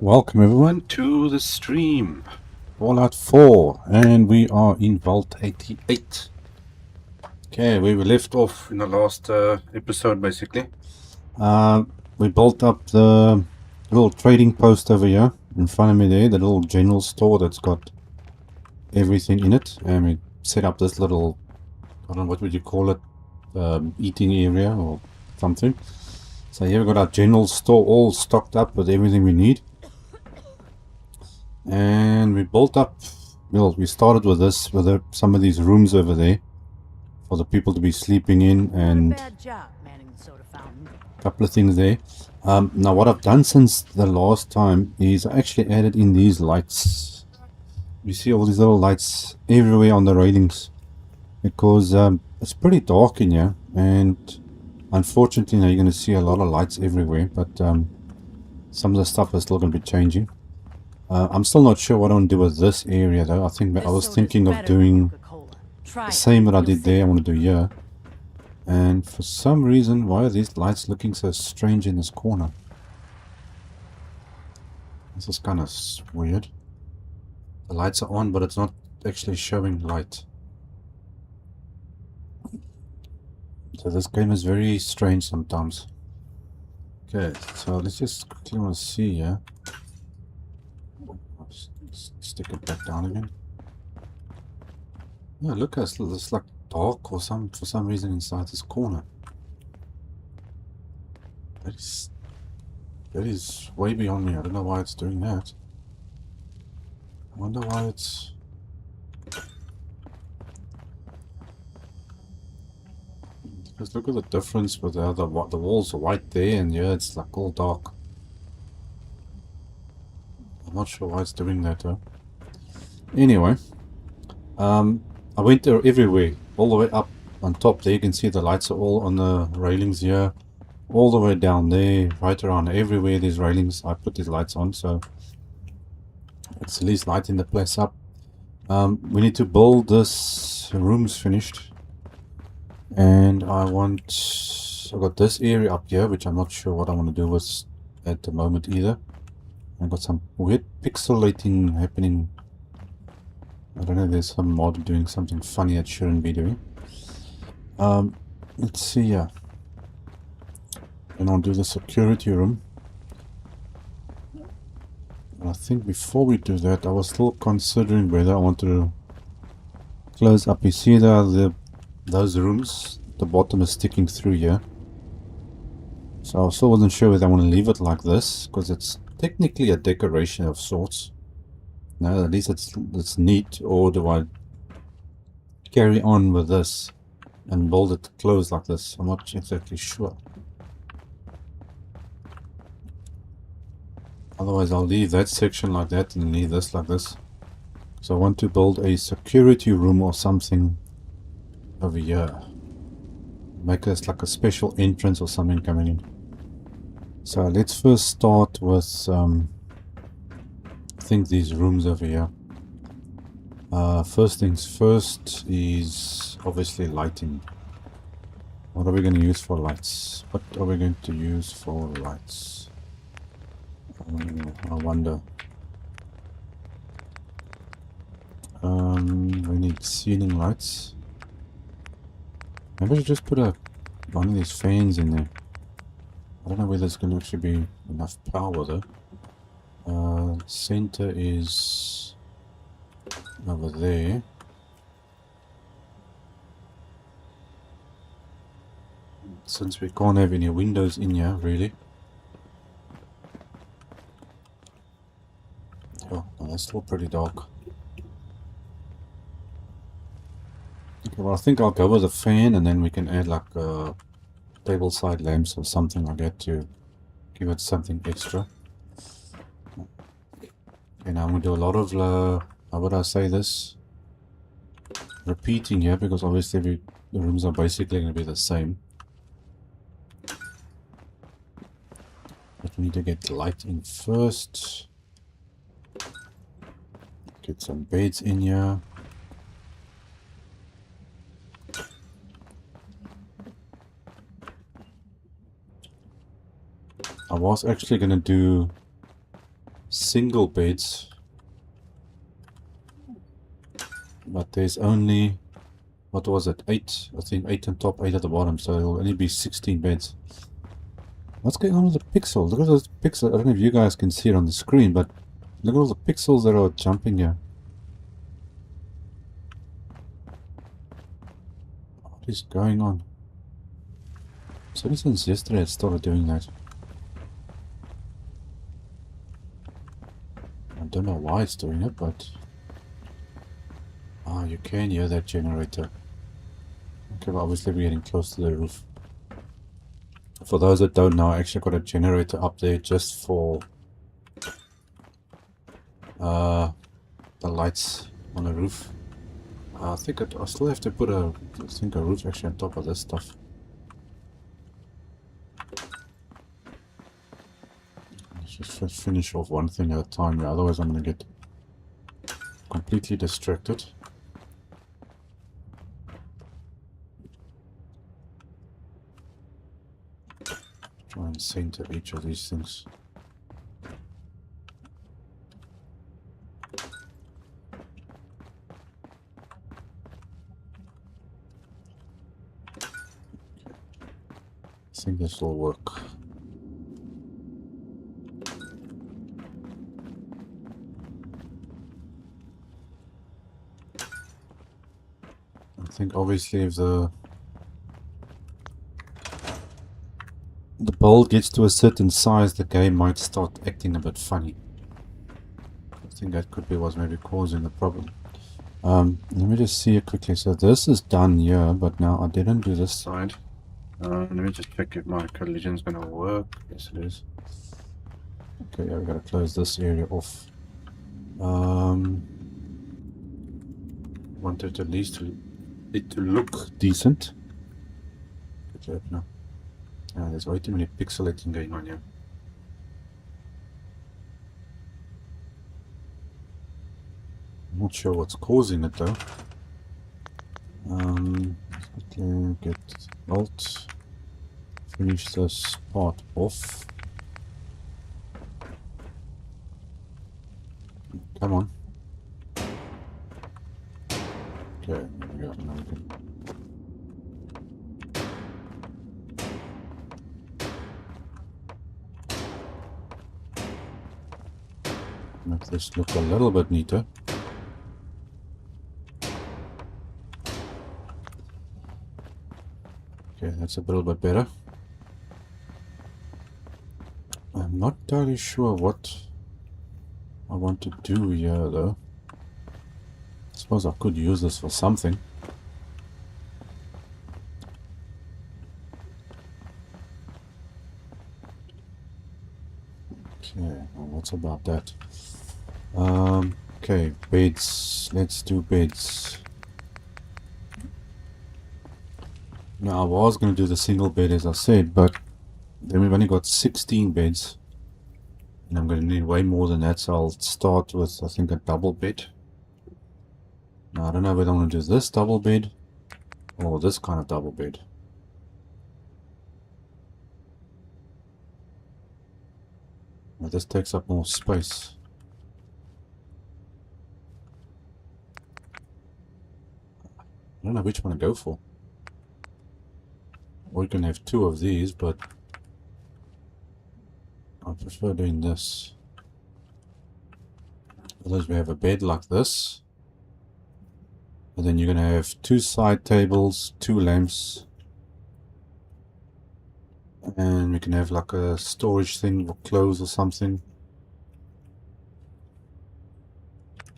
Welcome everyone to the stream. Fallout 4, and we are in Vault 88. Okay, we were left off in the last episode basically. We built up the little trading post over here in front of me there, the little general store that's got everything in it, and we set up this little, I don't know, what would you call it, eating area or something. So here we got our general store all stocked up with everything we need. And we built up, well, we started with this, with some of these rooms over there for the people to be sleeping in, and a couple of things there. Now what I've done since the last time is I actually added in these lights. You see all these little lights everywhere on the railings, because it's pretty dark in here, and unfortunately now you're going to see a lot of lights everywhere, but some of the stuff is still going to be changing. I'm still not sure what I want to do with this area though. I was thinking of doing the same that I did there. I want to do here. And for some reason, why are these lights looking so strange in this corner? This is kind of weird. The lights are on, but it's not actually showing light. So this game is very strange sometimes. Okay, so let's just quickly want to see here. Stick it back down again. Yeah, look, it's like dark or for some reason inside this corner. That is way beyond me. I don't know why it's doing that. I wonder why it's... Because look at the difference with the walls are white there, and yeah, it's like all dark. I'm not sure why it's doing that though. Anyway, I went there everywhere, all the way up on top there. You can see the lights are all on the railings here, all the way down there, right around everywhere there's railings. I put these lights on, so it's at least lighting the place up. We need to build this room's finished, and I've got this area up here, which I'm not sure what I want to do with at the moment either. I've got some weird pixelating happening. I don't know, there's some mod doing something funny it shouldn't be doing. Let's see here. And I'll do the security room. And I think before we do that, I was still considering whether I want to close up. You see those rooms, the bottom is sticking through here. So I still wasn't sure whether I want to leave it like this, because it's technically a decoration of sorts. No, at least it's neat, or do I carry on with this and build it closed like this? I'm not exactly sure. Otherwise I'll leave that section like that and leave this like this. So I want to build a security room or something over here. Make this like a special entrance or something coming in. So let's first start with I think these rooms over here. First things first is obviously lighting. What are we going to use for lights? What are we going to use for lights? I wonder. We need ceiling lights. Maybe I should just put one of these fans in there. I don't know whether there's going to actually be enough power though. Center is over there. Since we can't have any windows in here, really. Oh, no, that's still pretty dark. Okay, well I think I'll go with a fan, and then we can add like table side lamps or something like that to give it something extra. And I'm going to do a lot of, how would I say this? Repeating here, because obviously the rooms are basically going to be the same. But we need to get light in first. Get some beds in here. I was actually going to do single beds, but there's only, what was it, 8? I think 8 on top, 8 at the bottom, so there will only be 16 beds. What's going on with the pixels? Look at those pixels. I don't know if you guys can see it on the screen, but look at all the pixels that are jumping here. What is going on? So since yesterday I started doing that. I don't know why it's doing it, but... Ah, you can hear that generator. Okay, well obviously we're getting close to the roof. For those that don't know, I actually got a generator up there just for the lights on the roof. I think I still have to put a roof actually on top of this stuff. Let's just finish off one thing at a time, yeah, otherwise I'm going to get completely distracted. Try and center each of these things. I think this will work. I think obviously if the build gets to a certain size, the game might start acting a bit funny. I think that could be what's maybe causing the problem. Let me just see it quickly. So this is done here, but now I didn't do this side. Let me just check if my collision is going to work. Yes, it is. Okay, yeah, we got to close this area off. Wanted at least it to look decent. Okay, no. There's way too many pixelating going on here. I'm not sure what's causing it though. Okay, get Alt. Finish this part off. Come on. Okay, there we go. Now we can. Make this look a little bit neater. Okay, that's a little bit better. I'm not entirely sure what I want to do here though. I suppose I could use this for something. Okay, well, what's about that? Okay, beds. Let's do beds. Now, I was going to do the single bed as I said, but then we've only got 16 beds. And I'm going to need way more than that, so I'll start with, I think, a double bed. Now, I don't know whether I want to do this double bed or this kind of double bed. Now, this takes up more space. I don't know which one to go for. Or you can have 2 of these, but I prefer doing this. Otherwise we have a bed like this. And then you're going to have 2 side tables, 2 lamps. And we can have like a storage thing for clothes or something.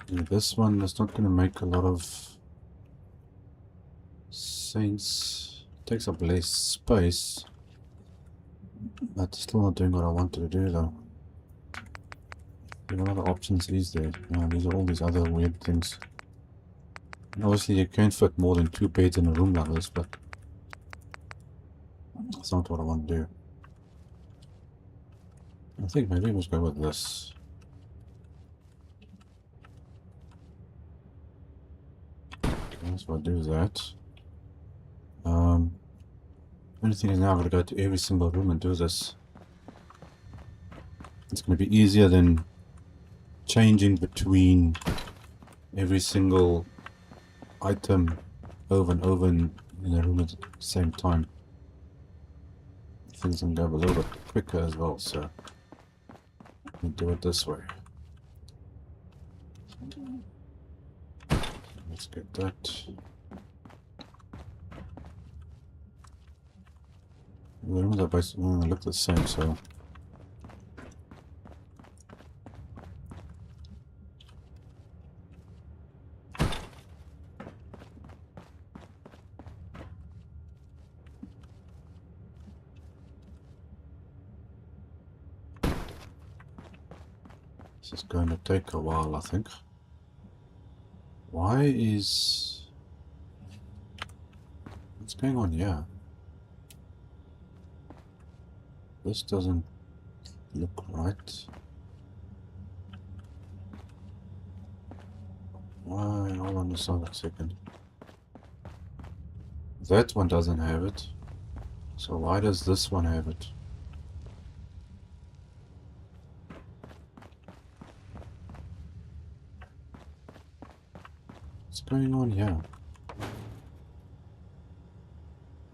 And this one is not going to make a lot of sense. It takes up less space. But still not doing what I wanted to do though. What other options is there? These are all these other weird things. And obviously you can't fit more than 2 beds in a room like this, but that's not what I want to do. I think maybe we'll go with this. Okay, so I'll do that. Only thing is now I'm going to go to every single room and do this. It's going to be easier than changing between every single item over and over in the room at the same time. Things can go a little bit quicker as well, so we'll do it this way. Let's get that. The rooms are basically look the same, so this is going to take a while, I think. Why is... what's going on here? This doesn't look right. Why? Hold on a second. That one doesn't have it. So why does this one have it? What's going on here?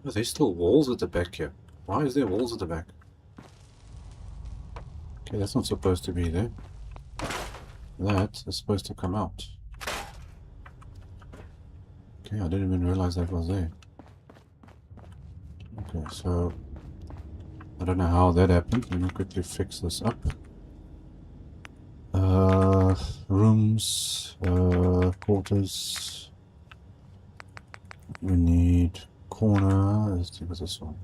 Are there still walls at the back here? Why is there walls at the back? Okay, that's not supposed to be there. That is supposed to come out. Okay, I didn't even realize that was there. Okay, so I don't know how that happened. Let me quickly fix this up. Rooms, quarters. We need corner. Let's see what's this one.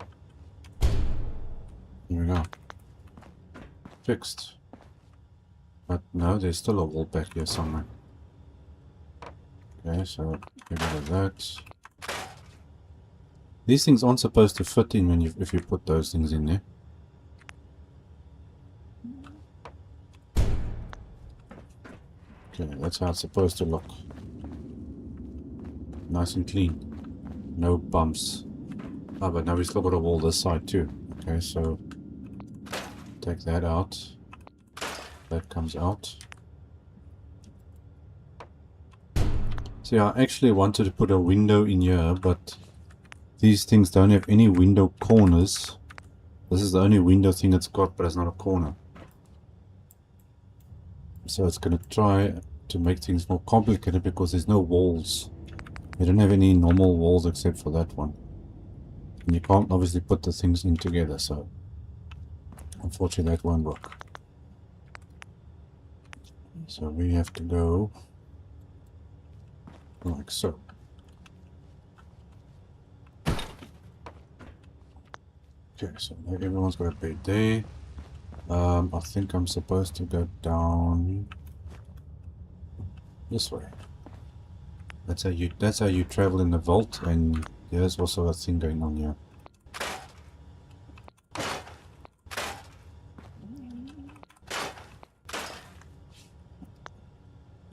Here we go. Fixed. But no, there's still a wall back here somewhere. Okay, so get rid of that. These things aren't supposed to fit in when if you put those things in there. Okay, that's how it's supposed to look. Nice and clean. No bumps. Ah, but now we still got a wall this side too. Okay, so take that out. That comes out. See, I actually wanted to put a window in here, but these things don't have any window corners. This is the only window thing it's got, but it's not a corner. So it's going to try to make things more complicated because there's no walls. We don't have any normal walls except for that one. And you can't obviously put the things in together, so unfortunately that won't work. So we have to go like so. Okay, so everyone's got a bed there. I think I'm supposed to go down this way. That's how you travel in the vault, and there's also a thing going on here.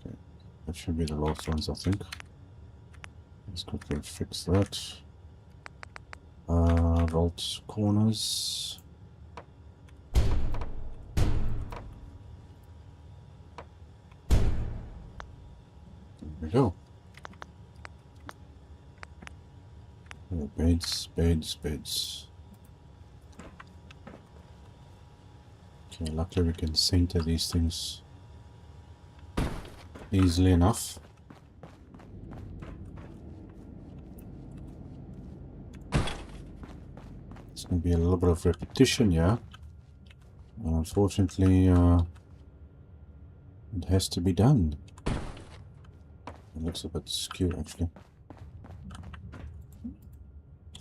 Okay, that should be the last ones, I think. Let's quickly fix that. Vault corners. There we go. Beds. Okay, luckily we can center these things easily enough. It's going to be a little bit of repetition here. Unfortunately, it has to be done. It looks a bit skew actually.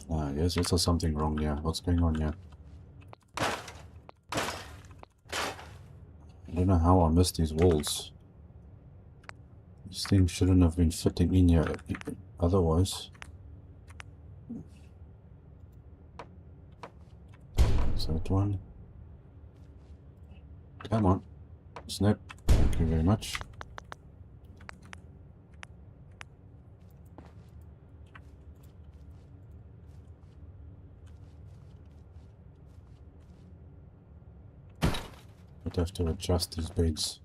Ah, yes, also something wrong here. What's going on here? I don't know how I missed these walls. These things shouldn't have been fitting in here otherwise. Is that one? Come on. Snap. Thank you very much. I'd have to adjust these beds.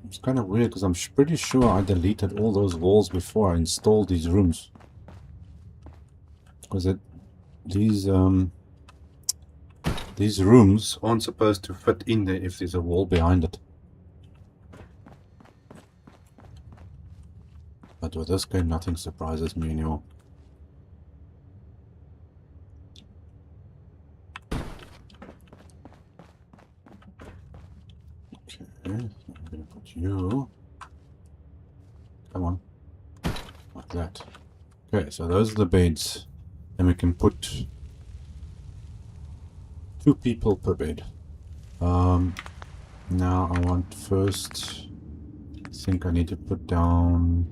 It's kind of weird because I'm pretty sure I deleted all those walls before I installed these rooms. Because these rooms aren't supposed to fit in there if there's a wall behind it. But with this game, nothing surprises me anymore. Okay, I'm gonna put you. Come on, like that. Okay, so those are the beds, and we can put 2 people per bed. Now I want first. I think I need to put down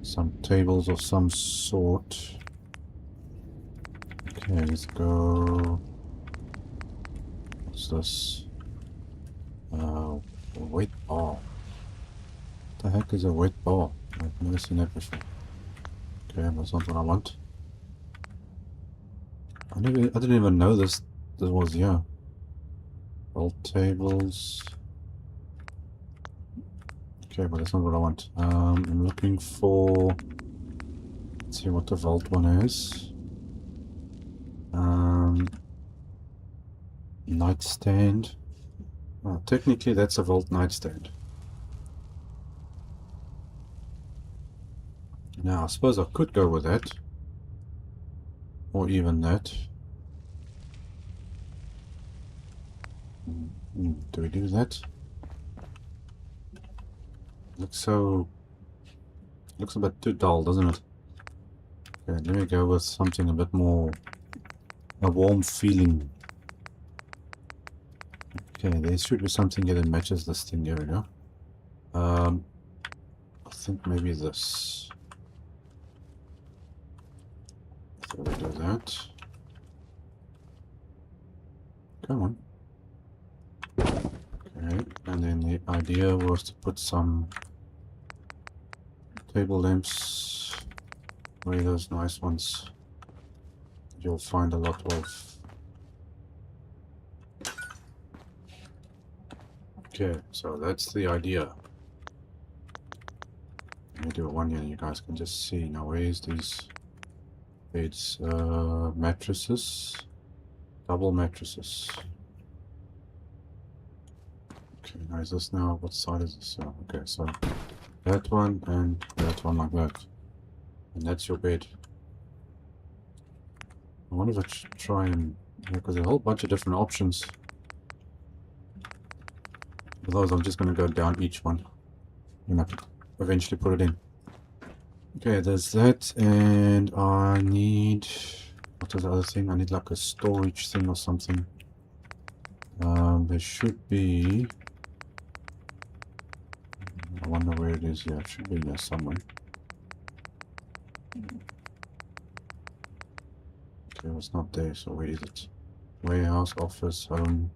some tables of some sort. Okay, let's go. What's this? Weight bar. What the heck is a weight bar? I've never seen that before. Okay, that's not what I want. I didn't even know this was here. Old tables. Okay, but that's not what I want. I'm looking for. Let's see what the vault one is. Nightstand. Well, technically that's a vault nightstand. Now I suppose I could go with that, or even that. Do we do that? Looks a bit too dull, doesn't it? Okay, let me go with something a bit more, a warm feeling. Okay, there should be something here that matches this thing. Here we go. I think maybe this. So we do that. Come on. Okay, and then the idea was to put some table lamps, really those nice ones you'll find a lot of. Okay, so that's the idea. Let me do one here, you guys can just see. Now where's these beds? Mattresses, double mattresses. Okay, now is this now, what side is this? Oh, okay, so that one and that one like that. And that's your bed. I wonder if I should try and, because there's a whole bunch of different options. Otherwise I'm just going to go down each one and I could eventually put it in. Okay, there's that, and I need, what was the other thing? I need like a storage thing or something. There should be, I wonder where it is. Yeah, it should be there somewhere. Okay, it's not there, so where is it? Warehouse, office, home.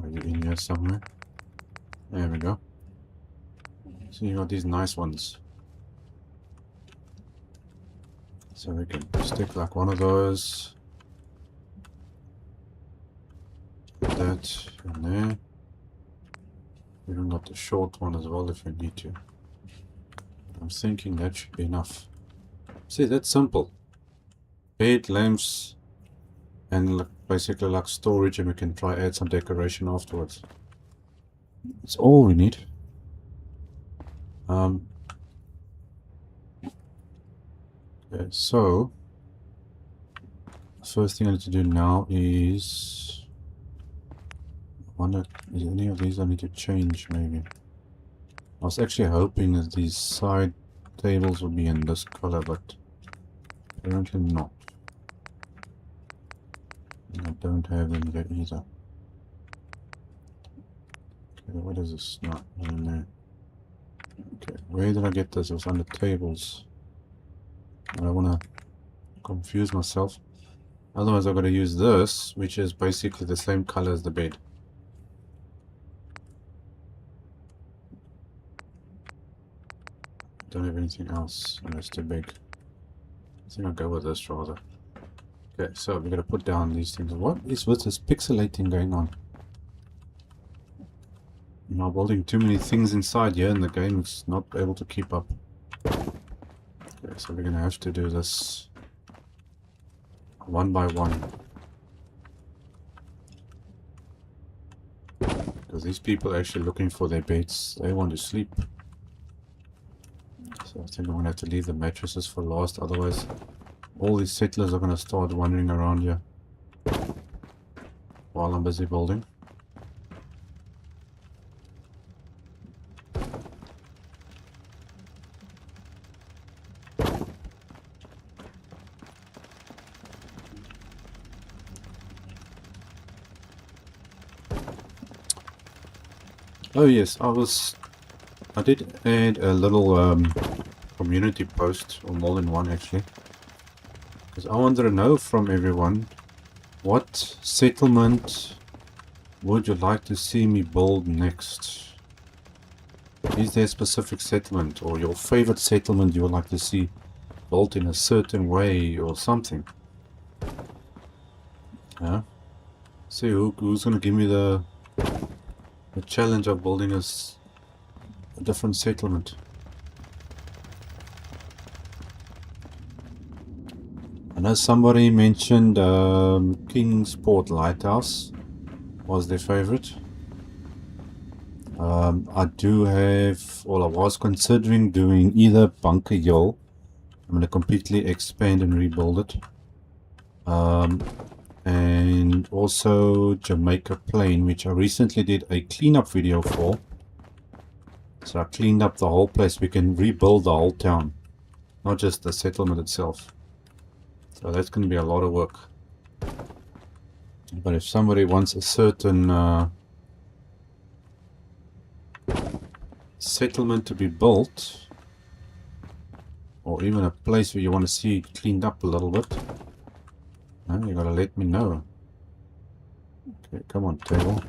Are you in here somewhere? There we go. So you got these nice ones. So we can stick like one of those. Put that in there. We even got the short one as well if we need to. I'm thinking that should be enough. See, that's simple. Bed, lamps, and basically like storage, and we can try add some decoration afterwards. That's all we need. Okay, so the first thing I need to do now is, I wonder, is any of these I need to change maybe? I was actually hoping that these side tables would be in this color, but apparently not. And I don't have them there either. Okay, what is this? Not in there. Okay, where did I get this? It was under tables. I don't want to confuse myself. Otherwise I've got to use this, which is basically the same color as the bed. Don't have anything else, and it's too big. I think I'll go with this rather. Okay, so we're going to put down these things. What is with this pixelating going on? You know, building too many things inside here and the game is not able to keep up. Okay, so we're gonna have to do this one by one. Because these people are actually looking for their beds. They want to sleep. So I think I'm gonna have to leave the mattresses for last, otherwise all these settlers are gonna start wandering around here while I'm busy building. Oh yes, I did add a little community post, or more than one actually, because I wanted to know from everyone, what settlement would you like to see me build next? Is there a specific settlement or your favorite settlement you would like to see built in a certain way or something? Yeah. See who's gonna give me the challenge of building a different settlement. I know somebody mentioned Kingsport Lighthouse was their favorite. I do have, well, I was considering doing either Bunker Hill. I'm going to completely expand and rebuild it. And also Jamaica Plain, which I recently did a cleanup video for. So I cleaned up the whole place. We can rebuild the whole town, not just the settlement itself. So that's going to be a lot of work. But if somebody wants a certain settlement to be built, or even a place where you want to see it cleaned up a little bit, you gotta let me know. Okay, come on, table.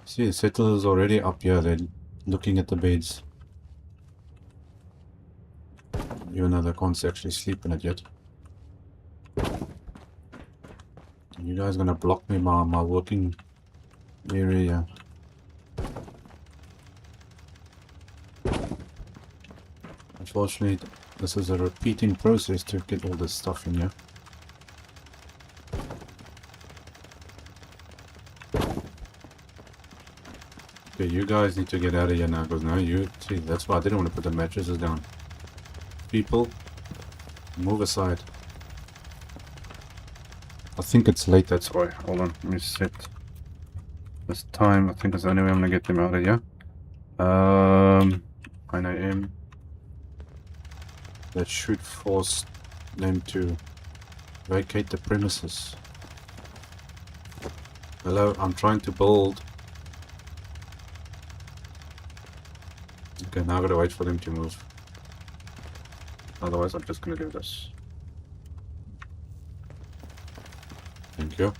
See, the settlers already up here. They're looking at the beds, even though they can't actually sleep in it yet. You guys gonna block me my working area? Unfortunately, this is a repeating process to get all this stuff in here. Okay, you guys need to get out of here now, because now you see, that's why I didn't want to put the mattresses down. People, move aside. I think it's late, that's why. Hold on, let me set this time. I think that's the only way I'm gonna get them out of here. 9 AM. That should force them to vacate the premises. Hello, I'm trying to build. Okay, now I gotta wait for them to move. Otherwise, I'm just gonna do this. Thank you.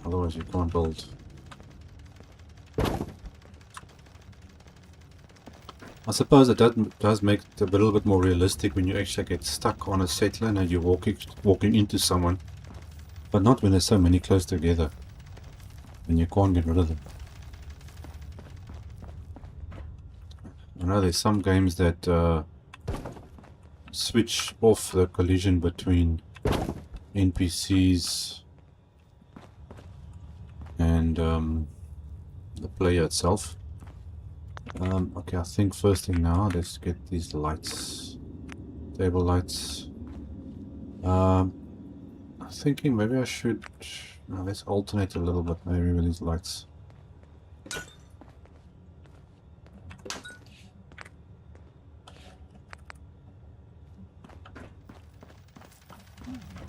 Otherwise, you can't build. I suppose it does make it a little bit more realistic when you actually get stuck on a settler and you're walking into someone. But not when there's so many close together. And you can't get rid of them. I know there's some games that switch off the collision between NPCs and the player itself. Okay, I think first thing now, let's get these lights. Table lights. I'm thinking maybe I should... No, let's alternate a little bit maybe with these lights.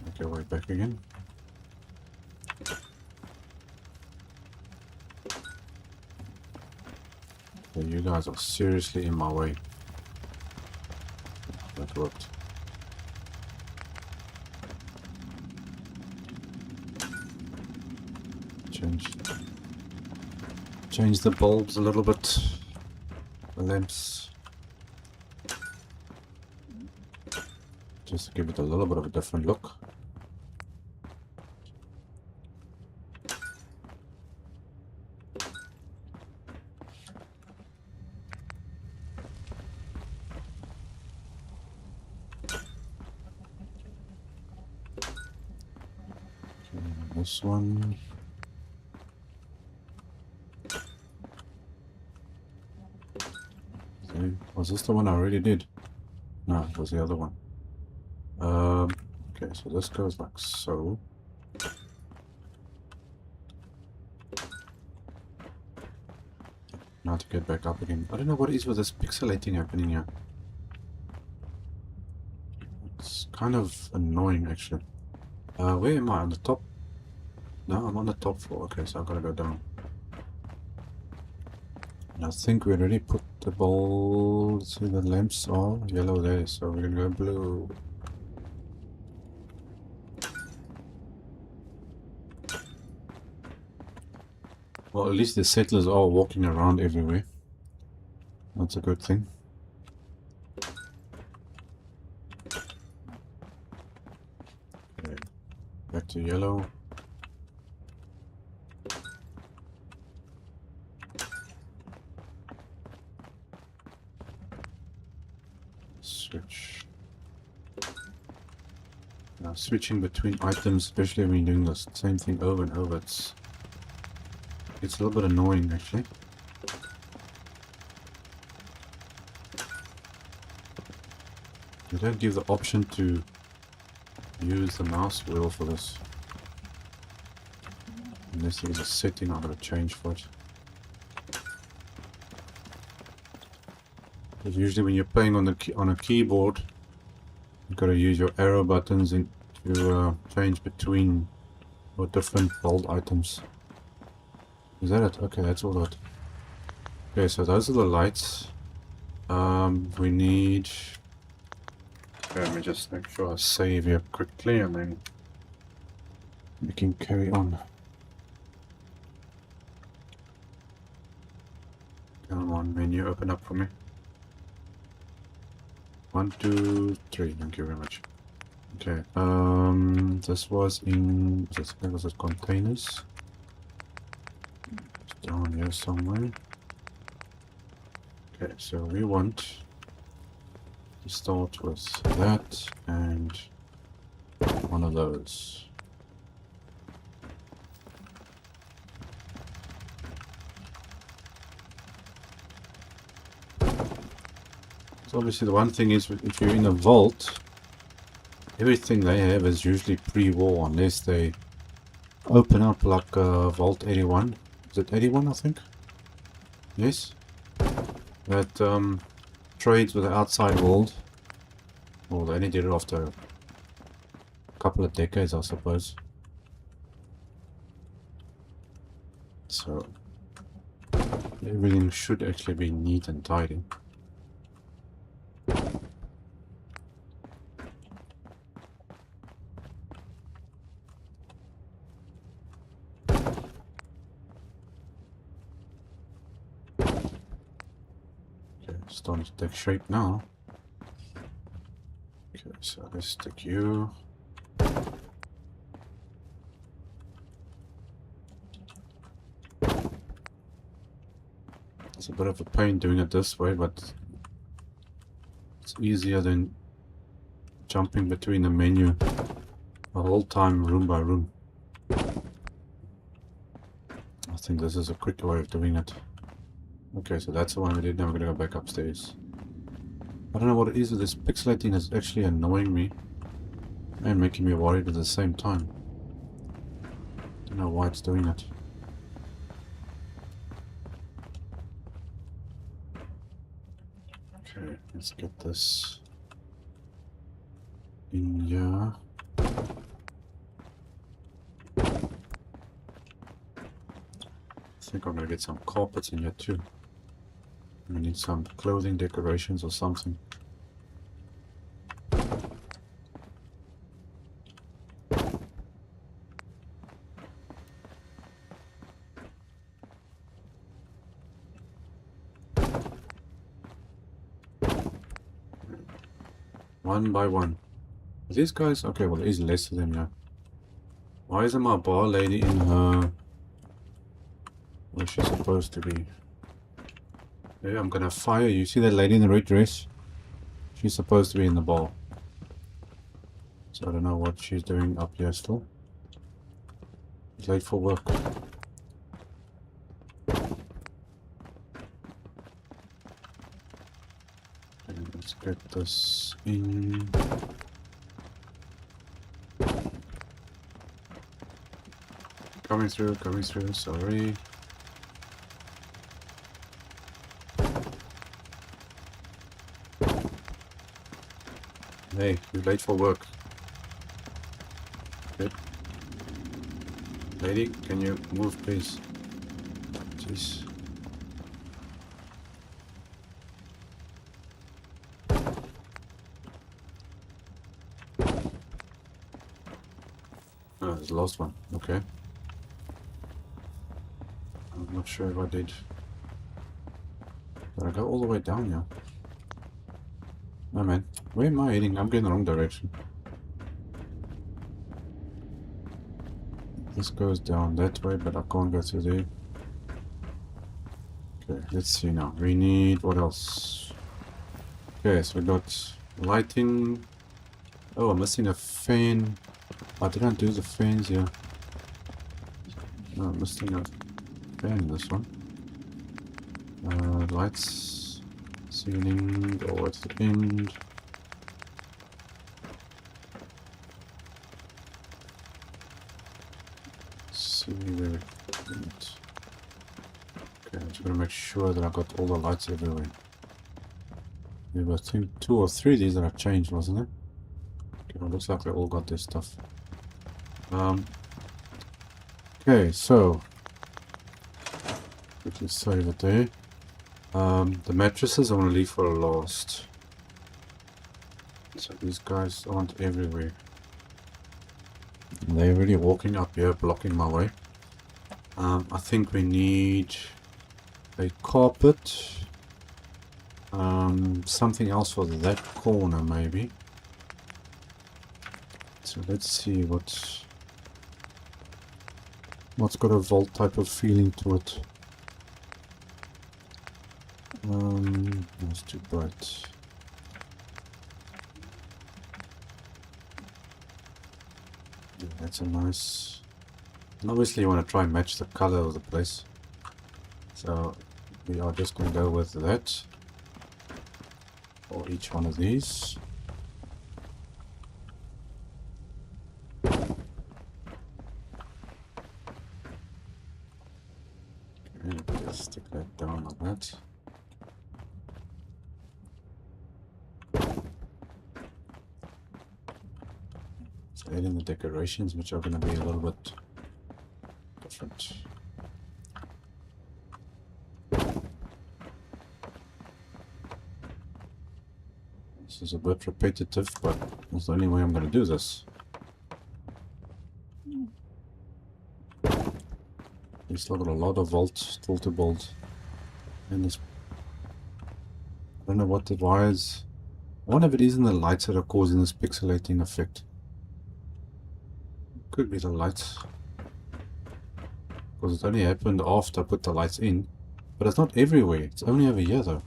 Okay, way back again. Okay, you guys are seriously in my way. That worked. Change the bulbs a little bit. The lamps. Just to give it a little bit of a different look. this one. Okay. Was this the one I already did? No, it was the other one. Okay, so this goes like so. Now to get back up again. I don't know what it is with this pixelating happening here. It's kind of annoying actually. Where am I? On the top? No, I'm on the top floor. Okay, so I've got to go down. And I think we already put the ball. See, the lamps are yellow there, so we're gonna go blue. Well, at least the settlers are walking around everywhere. That's a good thing. Okay, back to yellow. Switch. Now switching between items, especially when you're doing the same thing over and over, it's a little bit annoying actually. They don't give the option to use the mouse wheel for this. Unless there's a setting I'm going to change for it. Because usually when you're playing on a keyboard, you've got to use your arrow buttons to change between or different bold items. Is that it? Okay, that's all that. Okay, so those are the lights. We need... Okay, let me just make sure I save here quickly and then we can carry on. Come on, menu, open up for me. 1, 2, 3. Thank you very much. Okay, this was in... That was it containers. It's down here somewhere. Okay, so we want to start with that and one of those. So obviously the one thing is, if you're in a vault, everything they have is usually pre-war, unless they open up like Vault 81. Is it 81, I think? Yes? That trades with the outside world. Well, they only did it after a couple of decades, I suppose. So everything should actually be neat and tidy. Starting to take shape now. Okay, so let's stick you. It's a bit of a pain doing it this way, but it's easier than jumping between the menu the whole time, room by room. I think this is a quicker way of doing it. Okay, so that's the one we did. Now we're going to go back upstairs. I don't know what it is with this pixelating. Is actually annoying me and making me worried at the same time. Don't know why it's doing it. Okay, let's get this in here. I think I'm going to get some carpets in here too. We need some clothing decorations or something. One by one. Are these guys? Okay, well there is less of them now. Why isn't my bar lady in her... where she's supposed to be? Yeah, I'm gonna fire you. See that lady in the red dress? She's supposed to be in the bar. So I don't know what she's doing up here still. It's late for work. Okay, let's get this in. Coming through, sorry. Hey, you're late for work. Good. Lady, can you move please? Jeez. Oh, there's the last one. Okay. I'm not sure if I did. Did I go all the way down here? No man. Where am I heading? I'm going the wrong direction. This goes down that way, but I can't go through there. Okay, let's see now. We need what else? Okay, so we got lighting. Oh, I'm missing a fan. I didn't do the fans here. No, I'm missing a fan in this one. Lights, ceiling, go at the end. See where we went. Okay, I'm just gonna make sure that I got all the lights everywhere. There were 2 or 3 of these that I changed, wasn't it? Okay, well, looks like they all got their stuff. Okay, so quickly save it there. The mattresses I want to leave for last. So these guys aren't everywhere. They're already walking up here, blocking my way. I think we need a carpet. Something else for that corner, maybe. So let's see what's got a vault type of feeling to it. That's too bright. Yeah, that's a nice. And obviously, you want to try and match the color of the place. So we are just going to go with that for each one of these. Okay, just stick that down like that. Add in the decorations, which are going to be a little bit different. This is a bit repetitive, but that's the only way I'm going to do this. We still got a lot of vaults still to build. And this, I don't know what the wires. I wonder if it isn't the lights that are causing this pixelating effect. Could be the lights, because it only happened after I put the lights in, but it's not everywhere, it's only over here though.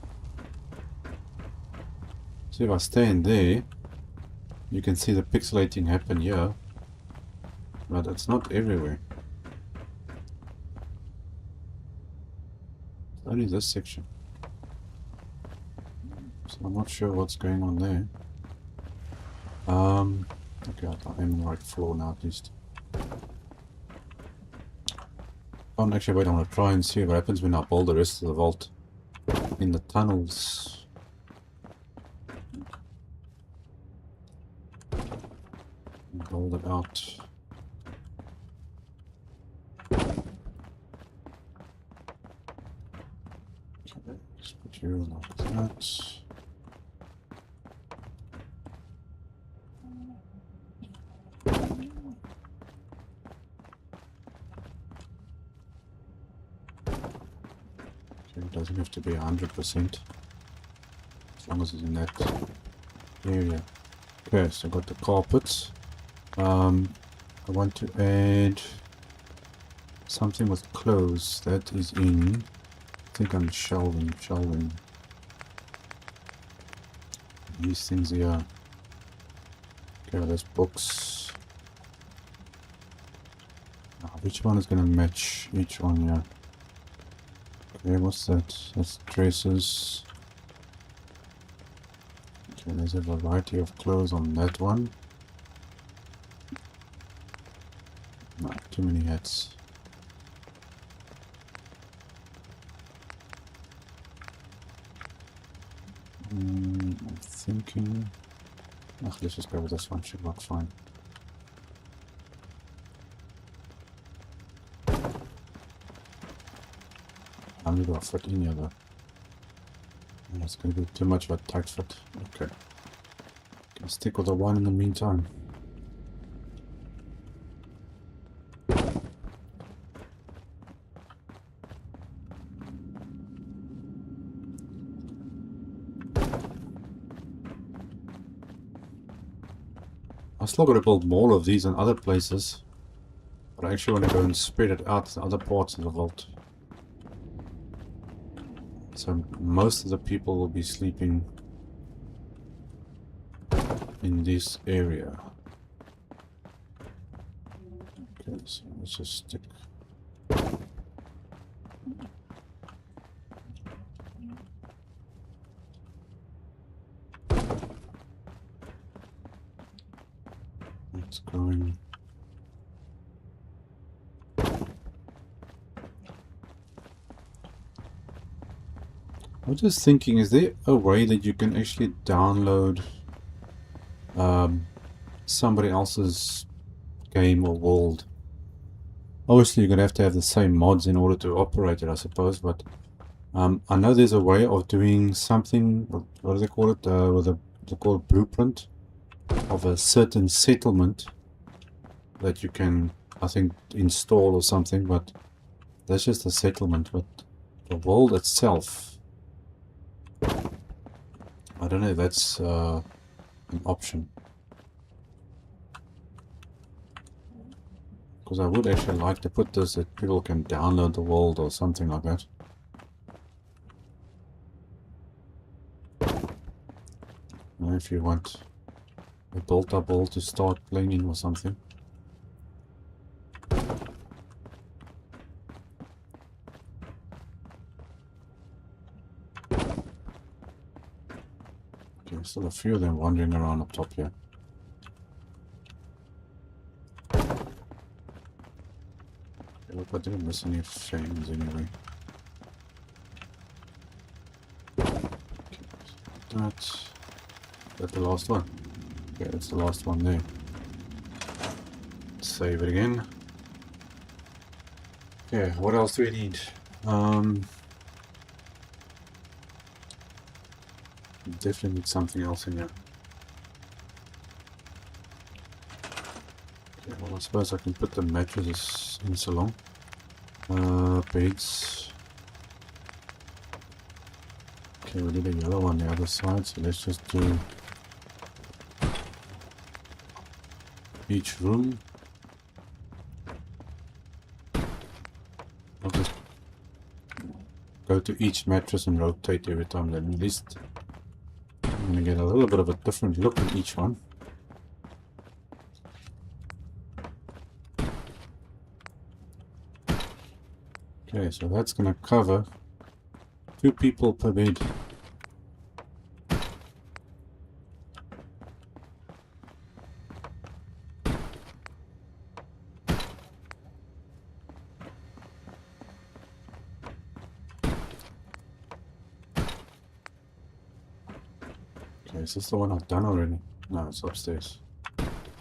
So if I stand there, you can see the pixelating happen here, but it's not everywhere. It's only this section, so I'm not sure what's going on there. Okay, I'm in the right floor now at least. Oh, actually, wait, I want to try and see what happens when I build the rest of the vault in the tunnels. Build it out. Okay, just put you like that. It doesn't have to be 100%, as long as it's in that area. Okay, so I got the carpets. I want to add something with clothes. That is in, I think I'm shelving. These things here. Okay, there's books. Which one is going to match each one here? Okay, what's that? That's dresses. Okay, there's a variety of clothes on that one. No, too many hats. I'm thinking... let's just go with this one, should work fine. How many do I fit in here though? It's going to be too much of a tight fit. Okay. Can stick with the one in the meantime. I still got to build more of these in other places, but I actually want to go and spread it out to other parts of the vault. So most of the people will be sleeping in this area. Okay, so let's just stick. It's going. I was just thinking, is there a way that you can actually download somebody else's game or world? Obviously, you're going to have the same mods in order to operate it, I suppose, but I know there's a way of doing something, what do they call it, they call it blueprint of a certain settlement that you can, I think, install or something, but that's just a settlement. But the world itself, I don't know if that's an option. Because I would actually like to put this that people can download the world or something like that. Now if you want a built-up world to start playing in or something. Okay, still a few of them wandering around up top here. I hope I didn't miss any frames anyway. Okay, that's the last one. Okay, that's the last one there. Save it again. Okay, what else do we need? Definitely need something else in here. Okay, well I suppose I can put the mattresses in so long. Beds. Okay, we need a yellow on the other side, so let's just do each room. I'll just go to each mattress and rotate every time, then at least I'm going to get a little bit of a different look in each one. Okay, so that's going to cover 2 people per bed. Okay, is this the one I've done already? No, it's upstairs.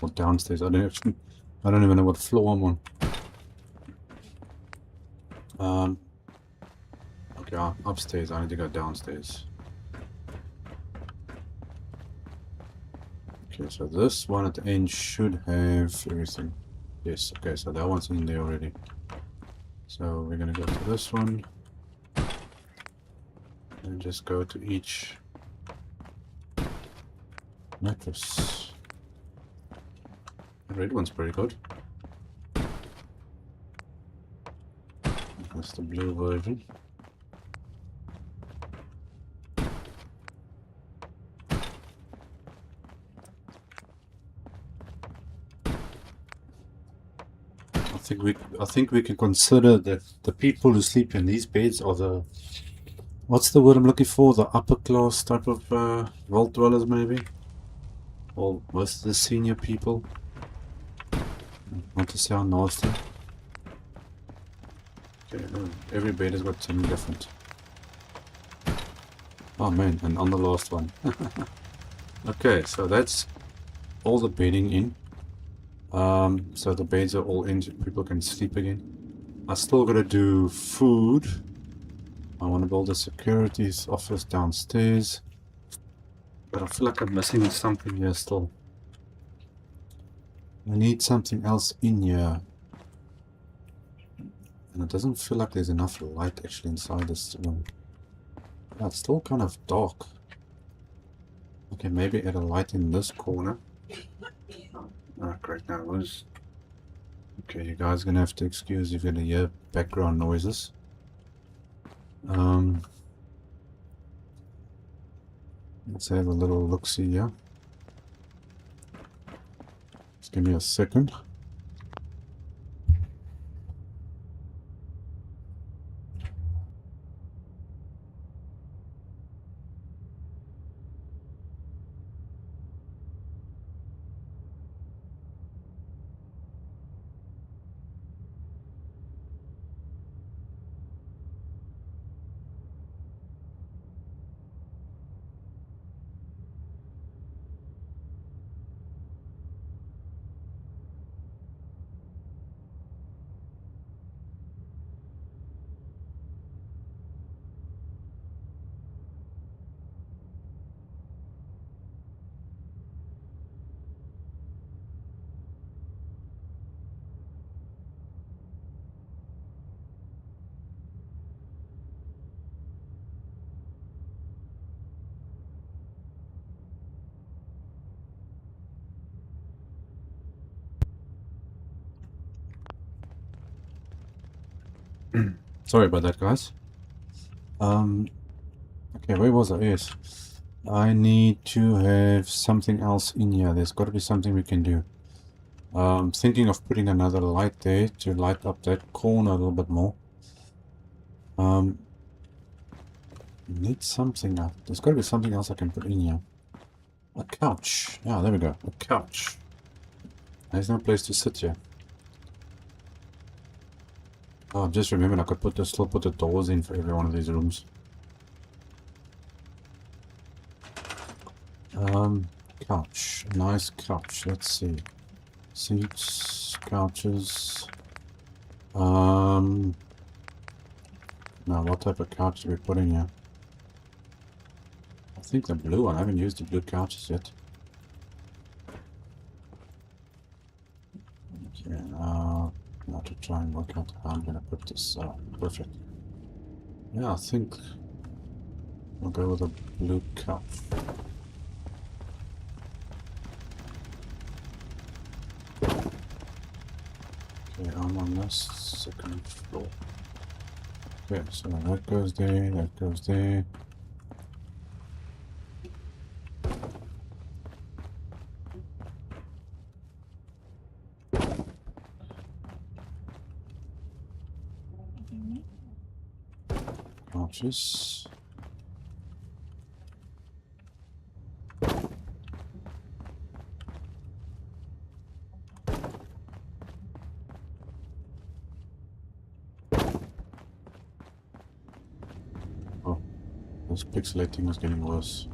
Or downstairs. I don't even know what floor I'm on. Okay, upstairs. I need to go downstairs. Okay, so this one at the end should have everything. Yes, okay, so that one's in there already. So we're gonna go to this one. And just go to each mattress. The red one's pretty good. That's the blue version. I I think we can consider that the people who sleep in these beds are the, what's the word I'm looking for? The upper class type of vault dwellers, maybe, or most of the senior people. Not to sound nasty. Okay, every bed has got something different. Oh man, and on the last one. Okay, so that's all the bedding in. So the beds are all in, so people can sleep again. I still gotta do food. I want to build a security office downstairs, but I feel like I'm missing something here still. I need something else in here, and it doesn't feel like there's enough light actually inside this room. Yeah, it's still kind of dark. Okay, maybe add a light in this corner. Ah, great, now was. Okay, you guys are gonna have to excuse if you're gonna hear background noises. Let's have a little look-see here. Just give me a second. Sorry about that, guys. Okay, where was I? Yes. I need to have something else in here. There's got to be something we can do. I'm thinking of putting another light there to light up that corner a little bit more. Need something up. There's got to be something else I can put in here. A couch. Yeah, there we go. A couch. There's no place to sit here. Oh, just remembered I could still put the doors in for every one of these rooms. Couch. Nice couch. Let's see. Seats, couches. Now what type of couch do we put in here? I think the blue one. I haven't used the blue couches yet. Okay, now to try and work out how I'm gonna put this. Perfect. Yeah, I think we'll go with a blue couch. Okay, I'm on this second floor. Okay, so that goes there, that goes there. Couches. This pixelating is getting worse.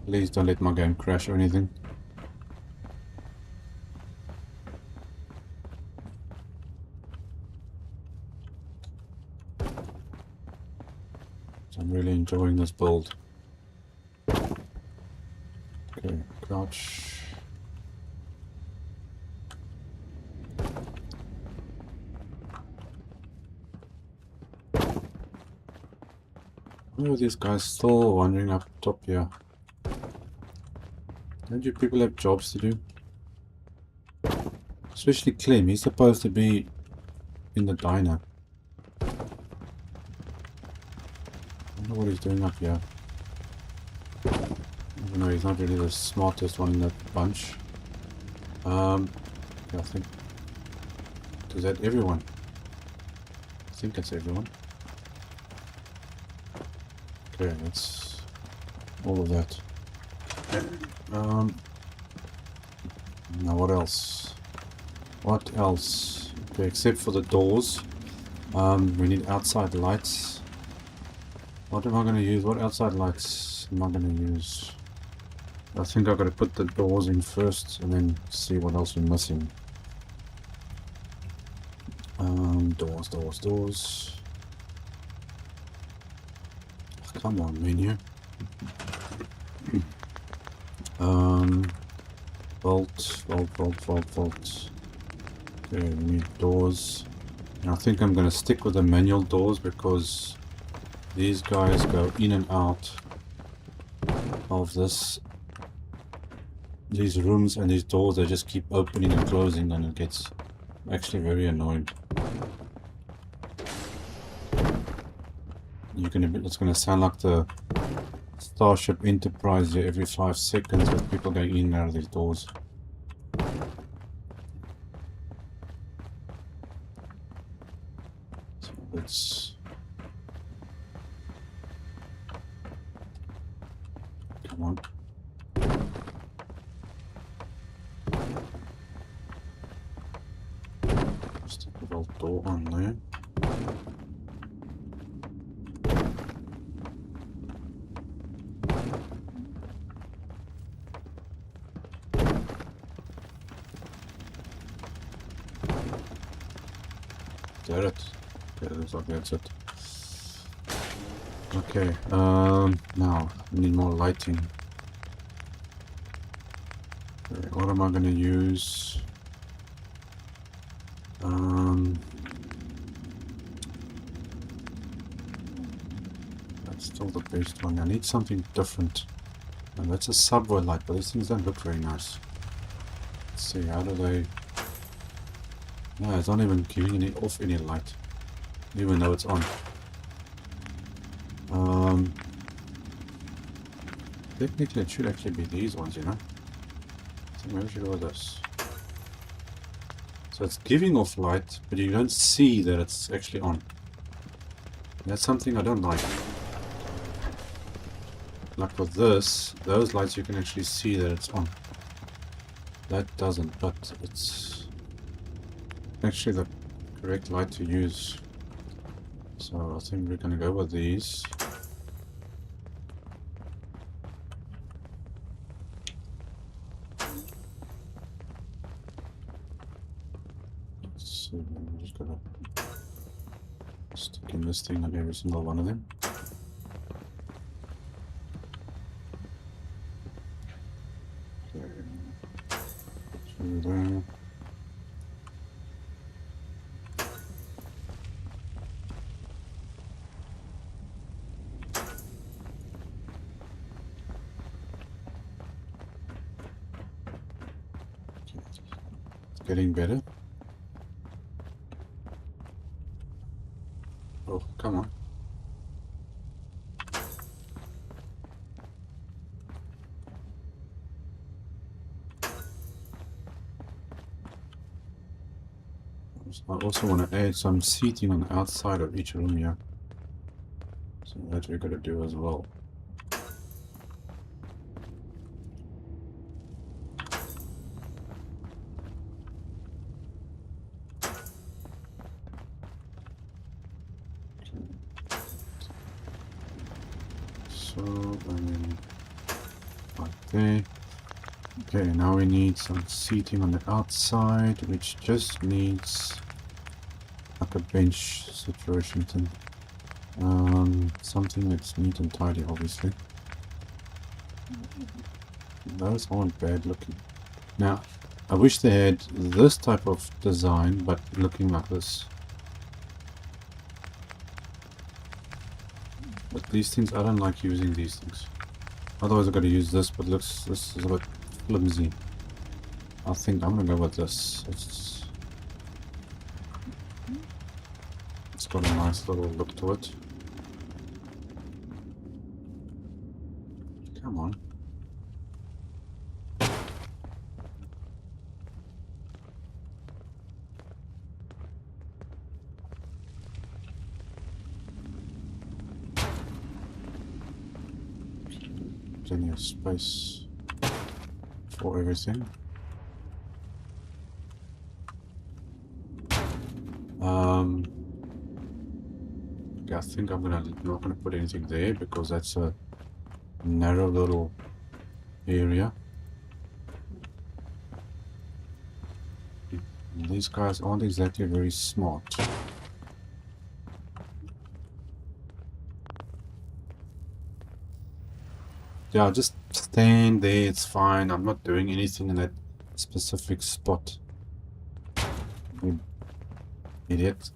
Please don't let my game crash or anything. So I'm really enjoying this build. Okay, couch. Why are these guys still wandering up top here? Don't you people have jobs to do? Especially Clem, he's supposed to be in the diner. I wonder what he's doing up here. Even though he's not really the smartest one in the bunch. Yeah, I think Is that everyone? I think that's everyone. Okay, that's all of that. Now what else? What else? Okay, except for the doors. We need outside lights. What am I going to use? What outside lights am I going to use? I think I've got to put the doors in first and then see what else we're missing. Doors. Oh, come on, menu. Vault. Okay, we need doors. And I think I'm going to stick with the manual doors because these guys go in and out of these rooms, and these doors, they just keep opening and closing, and it gets actually very annoying. It's gonna sound like the Starship Enterprise here every 5 seconds with people going in and out of these doors. So let's come on. Stick the vault door on there. There it. Okay, looks like that's it. Okay, now we need more lighting. Okay, what am I gonna use? That's still the best one. I need something different. And that's a subway light, but these things don't look very nice. Let's see, how do they... No, it's not even giving off any light, even though it's on. Technically it should actually be these ones, you know. So maybe we should go with this. So it's giving off light, but you don't see that it's actually on. That's something I don't like. Like with this, those lights you can actually see that it's on. That doesn't, but it's actually the correct light to use. So I think we're gonna go with these. Let's see, I'm just gonna stick in this thing on every single one of them. Okay. Through there. Getting better. Oh, come on. I also want to add some seating on the outside of each room here. So that we're going to do as well. So, and then right there. Okay, now we need some seating on the outside, which just needs like a bench situation thing. Something that's neat and tidy, obviously. Those aren't bad looking. Now, I wish they had this type of design, but looking like this. But these things, I don't like using these things. Otherwise I've got to use this, but this is a bit flimsy. I think I'm gonna go with this. It's got a nice little look to it. Come on. plenty of space for everything. Yeah, I think I'm not gonna put anything there because that's a narrow little area. And these guys aren't exactly very smart. Yeah, just stand there, it's fine. I'm not doing anything in that specific spot. You idiot.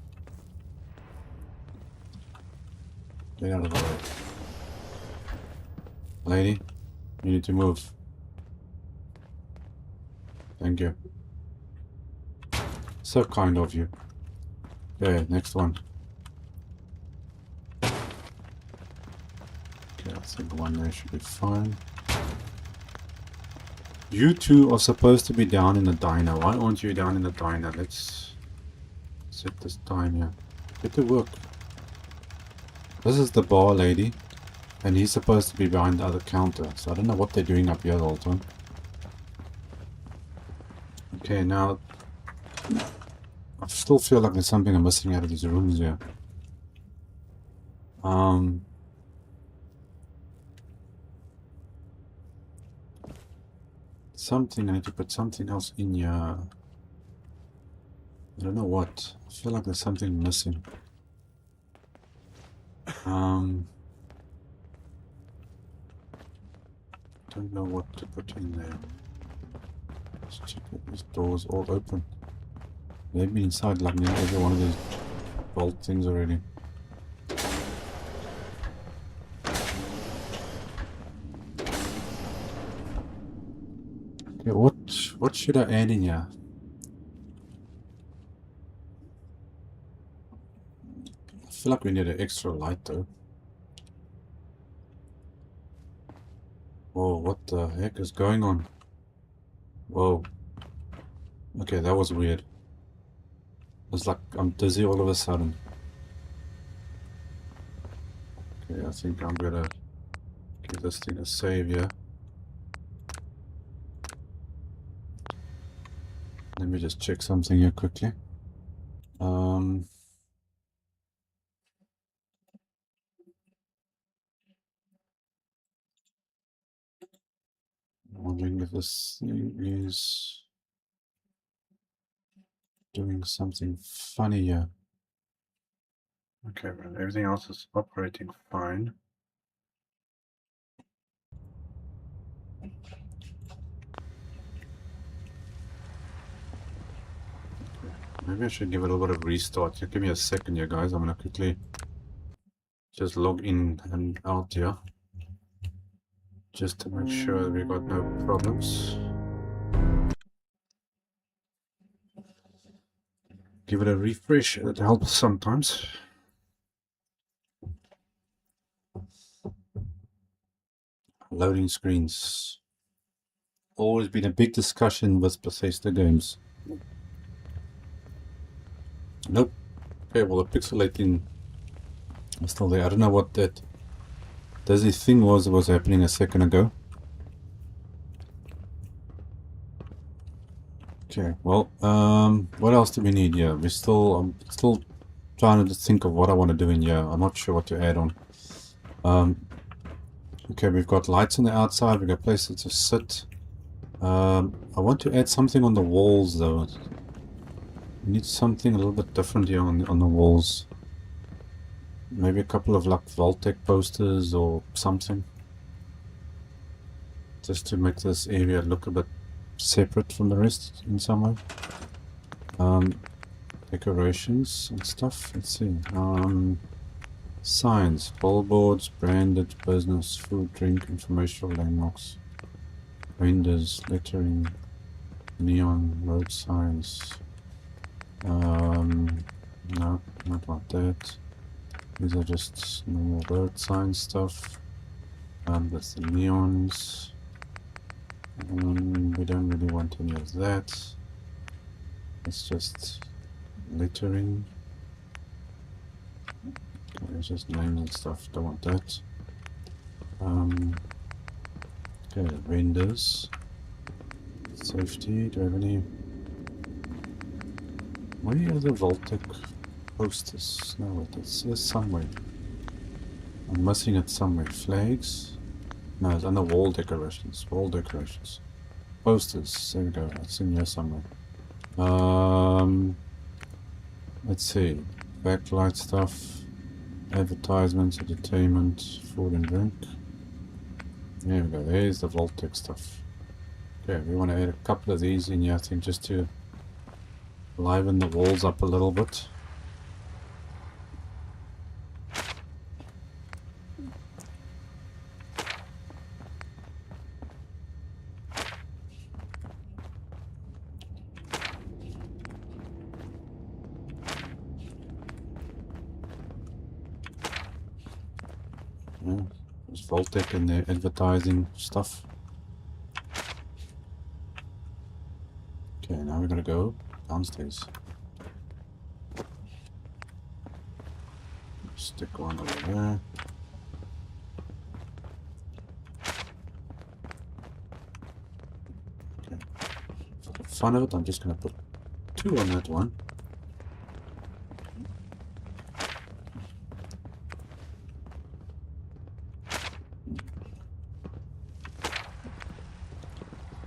Get out of the way. Lady, you need to move. Thank you. So kind of you. Okay, next one. Okay, I think one there should be fine. You two are supposed to be down in the diner. Why aren't you down in the diner? Let's set this time here. Get to work. This is the bar lady. And he's supposed to be behind the other counter. So I don't know what they're doing up here the whole time. Okay, now I still feel like there's something I'm missing out of these rooms here. Something, I need to put something else in here. I don't know what. I feel like there's something missing. Don't know what to put in there. Let's check if this door's all open. They've been inside like nearly every one of these bolt things already. Okay, what should I add in here? I feel like we need an extra light though. Whoa, what the heck is going on? Whoa. Okay, that was weird. It's like I'm dizzy all of a sudden. Okay, I think I'm gonna give this thing a save here. Let me just check something here quickly. Wondering if this thing is doing something funny here. Okay, well, everything else is operating fine. Maybe I should give it a little bit of restart. Just give me a second here, guys. I'm gonna quickly just log in and out here, just to make sure that we got no problems. Give it a refresh. It helps sometimes. Loading screens. Always been a big discussion with Bethesda games. Nope. Okay, well the pixelating is still there. I don't know what that dizzy thing was that was happening a second ago. Okay, well, what else do we need here? I'm still trying to think of what I want to do in here. I'm not sure what to add on. Okay, we've got lights on the outside. We've got places to sit. I want to add something on the walls though. We need something a little bit different here on the walls. Maybe a couple of like Vault-Tec posters or something. Just to make this area look a bit separate from the rest in some way. Decorations and stuff. Let's see. Signs, billboards, branded business, food, drink, informational landmarks, vendors, lettering, neon, road signs. No, not like that. These are just normal road sign stuff. That's the neons. We don't really want any of that. It's just lettering. Okay, it's just names and stuff. Don't want that. Okay, vendors. Safety, do I have any? Where are the Voltec posters? No, wait, it's here somewhere. I'm missing it somewhere. Flags? No, it's under wall decorations. Wall decorations. Posters. There we go. It's in here somewhere. Let's see. Backlight stuff. Advertisements, entertainment, food and drink. There we go. There's the Voltec stuff. Okay, we want to add a couple of these in here, I think, just to liven the walls up a little bit. Yeah, there's Voltec and the advertising stuff. Okay, now we're gonna go downstairs. Stick one over there. Okay. For the fun of it, I'm just gonna put 2 on that one.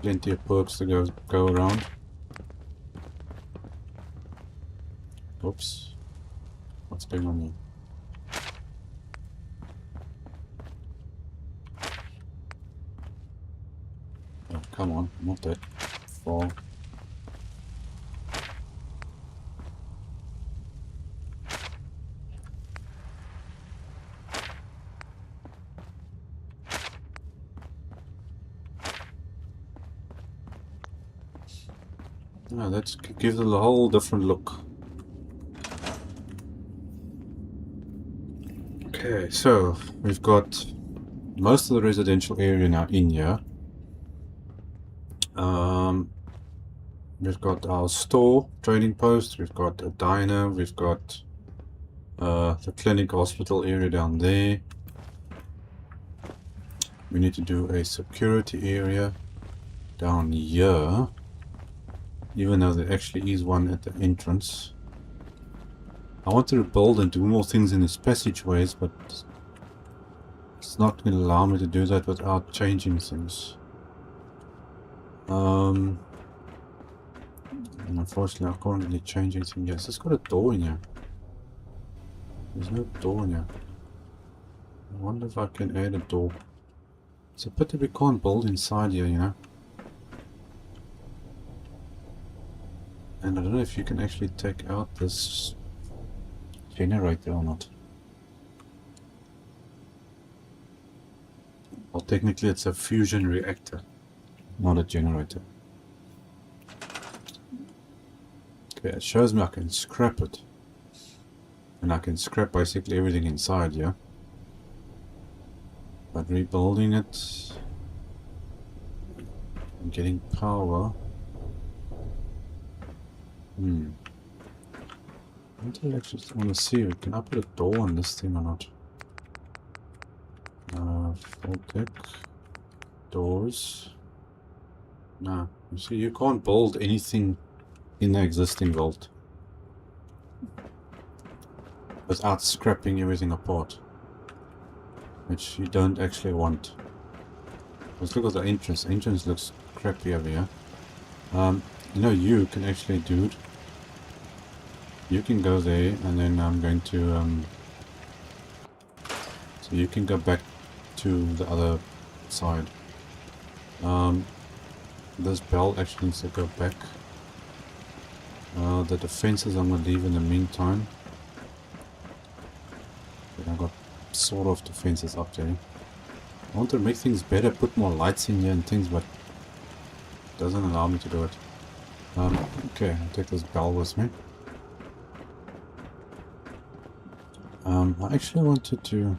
Plenty of perks to go around. Oops. What's going on here? Oh, come on, not that. Fall. Oh, that gives it a whole different look. Okay, so we've got most of the residential area now in here. We've got our store, trading post, we've got a diner, we've got the clinic hospital area down there. We need to do a security area down here, even though there actually is one at the entrance. I wanted to build and do more things in these passageways, but it's not going to allow me to do that without changing things. And unfortunately, I can't really change anything. Yes, it's got a door in here. There's no door in here. I wonder if I can add a door. It's a pity we can't build inside here, you know. And I don't know if you can actually take out this generator or not. Well, technically it's a fusion reactor, not a generator. Okay, it shows me I can scrap it. And I can scrap basically everything inside here. But rebuilding it and getting power. I actually want to see, can I put a door on this thing or not? Voltec. Doors. No, you see, you can't build anything in the existing vault without scrapping everything apart, which you don't actually want. Let's look at the entrance. The entrance looks crappy over here. You know, you can actually do it. You can go there, and then I'm going to so you can go back to the other side. This bell actually needs to go back. The defenses I'm going to leave in the meantime. But I've got sort of defenses up there. I want to make things better, put more lights in here and things, but it doesn't allow me to do it. Okay, I'll take this bell with me. I actually wanted to...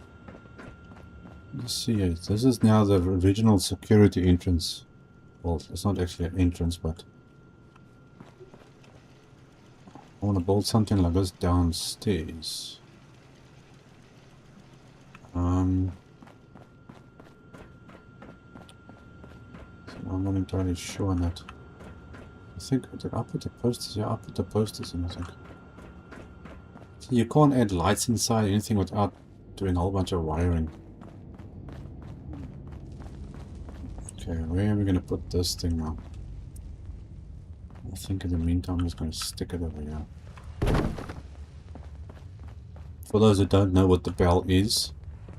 Let's see it. This is now the original security entrance. Well, it's not actually an entrance, but... I want to build something like this downstairs. entirely sure on that. I think, did I put the posters? Yeah, I put the posters in, I think. So you can't add lights inside anything without doing a whole bunch of wiring. Okay, where are we going to put this thing now? I think in the meantime I'm just going to stick it over here. For those who don't know what the bell is,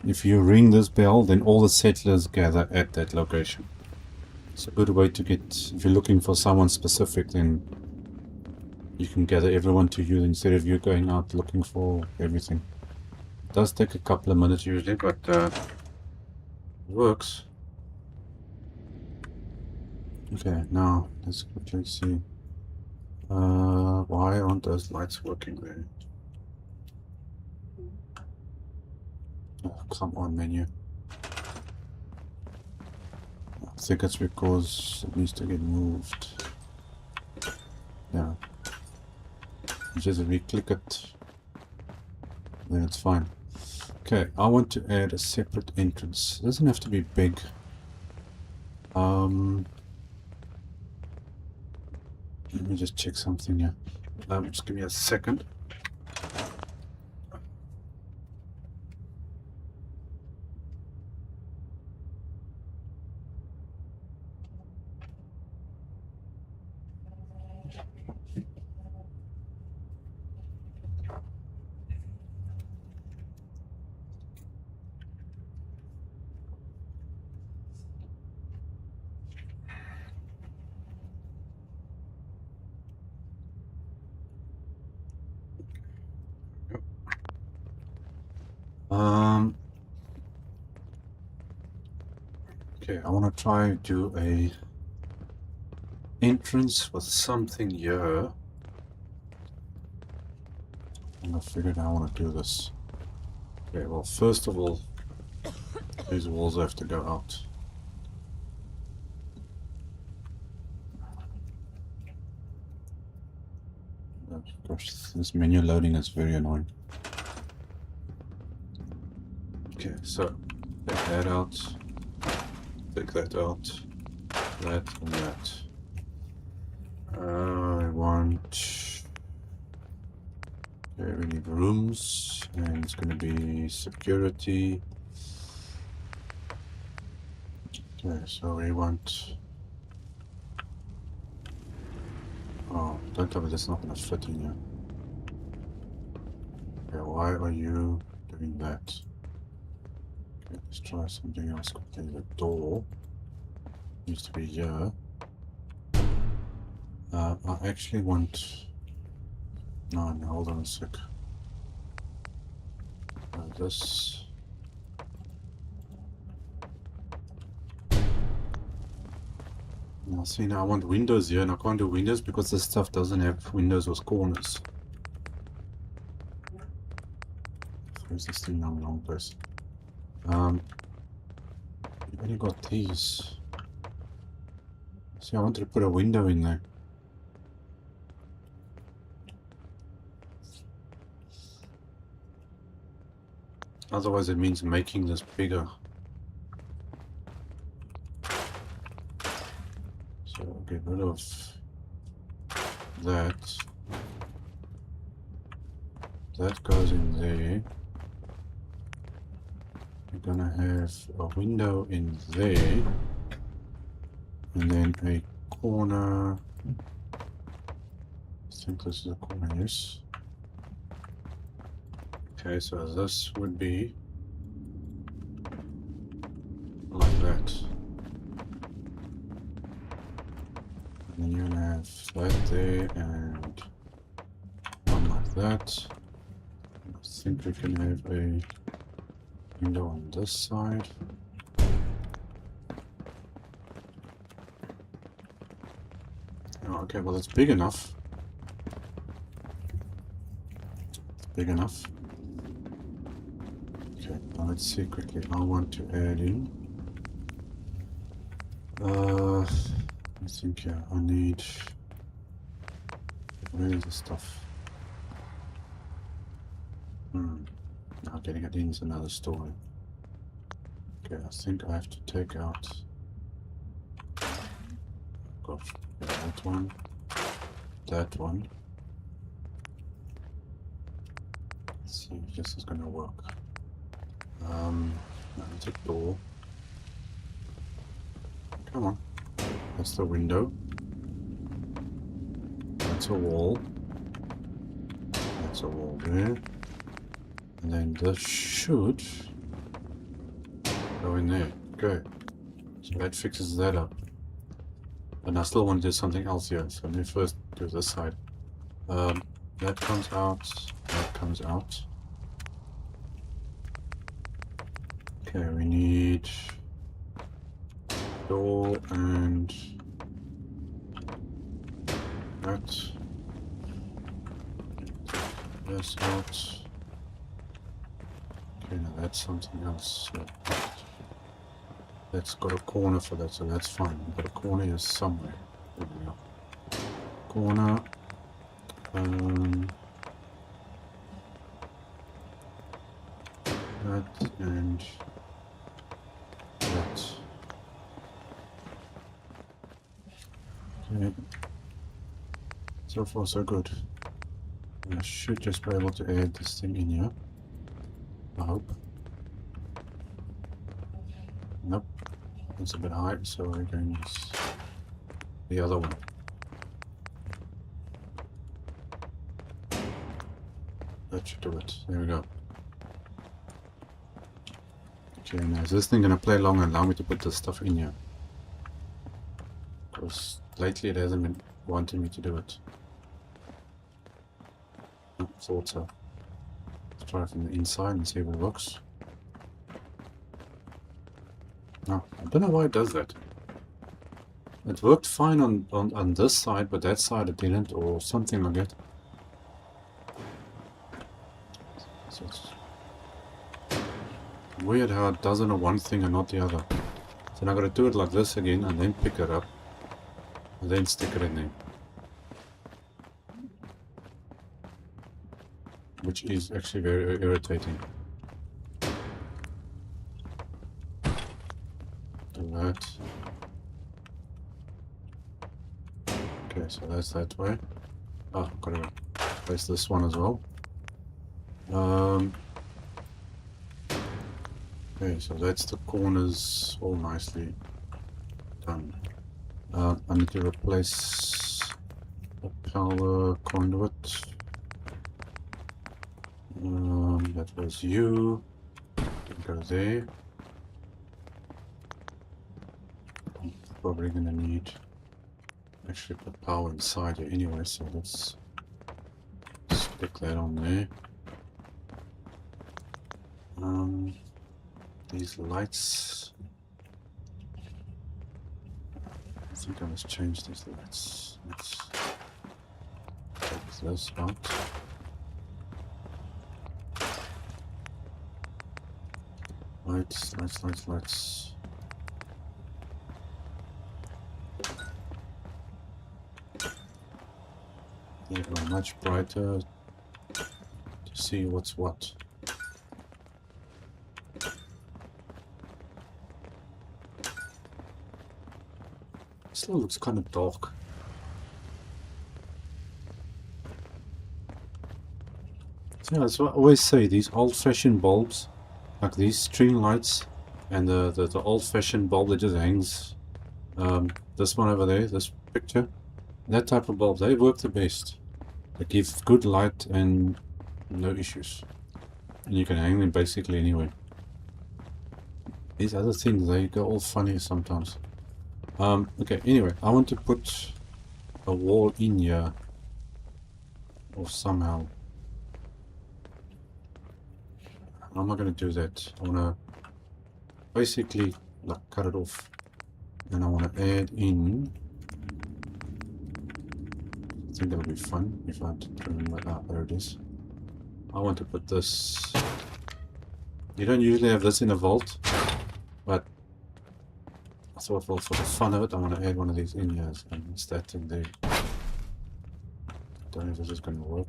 if you ring this bell, then all the settlers gather at that location. It's a good way to get, if you're looking for someone specific, then you can gather everyone to you instead of you going out looking for everything. It does take a couple of minutes usually, but it works. Okay, now let's quickly see. Why aren't those lights working there? Oh, come on, menu. I think it's because it needs to get moved. Yeah. Just re-click it, then it's fine. Okay, I want to add a separate entrance. It doesn't have to be big. Let me just check something here. Just give me a second. Okay, I want to try and do a entrance with something here. And I figured I want to do this. Okay, well, first of all, these walls have to go out. Oh, gosh, this menu loading is very annoying. Okay, so take that out, take that out, that and that. I want... Okay, we need rooms, and it's going to be security. Okay, so we want... Oh, don't tell me that's not going to fit in here. Okay, why are you doing that? Okay, let's try something else quickly. The door needs to be here. I actually want... No, hold on a sec. This... Now see, now I want windows here, and I can't do windows because this stuff doesn't have windows with corners. Where's this thing now in the wrong place? You've only got these. See, I wanted to put a window in there. Otherwise it means making this bigger. So I'll get rid of that. That goes in there. We're gonna have a window in there. And then a corner. I think this is a corner, yes. Okay, so this would be like that. And then you're gonna have that there and one like that. I think we can have a window on this side. Oh, okay, well it's big enough. It's big enough. Okay, now let's see quickly. I want to add in. I think, yeah, I need... Where is the stuff? Now getting it in is another story. Okay, I think I have to take out gosh. That one. That one. Let's see if this is gonna work. That's a door. Come on. That's the window. That's a wall. That's a wall there. And then this should go in there. Okay. So that fixes that up. And I still want to do something else here. So let me first do this side. That comes out. That comes out. Okay, we need door and that. This out. Okay, now that's something else. So that's got a corner for that, so that's fine. But a corner is somewhere. There we go. Corner. That and that. Okay. So far so good. I should just be able to add this thing in here. I hope. Nope. It's a bit high, so we're going to use the other one. That should do it. There we go. Okay, now is this thing gonna play along and allow me to put this stuff in here? Because lately it hasn't been wanting me to do it. I thought so. Let's try it from the inside and see if it works. No, I don't know why it does that. It worked fine on this side, but that side it didn't, or something like that. So it's weird how it does it on one thing and not the other. So now I gotta do it like this again, and then pick it up, and then stick it in there. Which is actually very irritating. Do that. Okay, so that's that way. Oh, gotta place this one as well. Okay, so that's the corners all nicely done. I need to replace the power conduit. That was you. Go there. I'm probably gonna need actually put power inside here anyway, so let's stick that on there. These lights. I think I must change these lights. Let's take this out. Lights, lights, lights, lights. They are much brighter to see what's what. Still looks kind of dark. So yeah, that's what I always say, these old-fashioned bulbs, like these string lights, and the old-fashioned bulb that just hangs, this one over there, this picture, that type of bulb, they work the best. They give good light and no issues. And you can hang them basically anywhere. These other things, they go all funny sometimes. Okay, anyway, I want to put a wall in here, or somehow. How am I going to do that? I want to basically like cut it off, and I want to add in. I think that would be fun if I remember. Ah, there it is. I want to put this. You don't usually have this in a vault, but I thought, well, for the fun of it, I want to add one of these in here, and it's that in there. Don't know if this is going to work.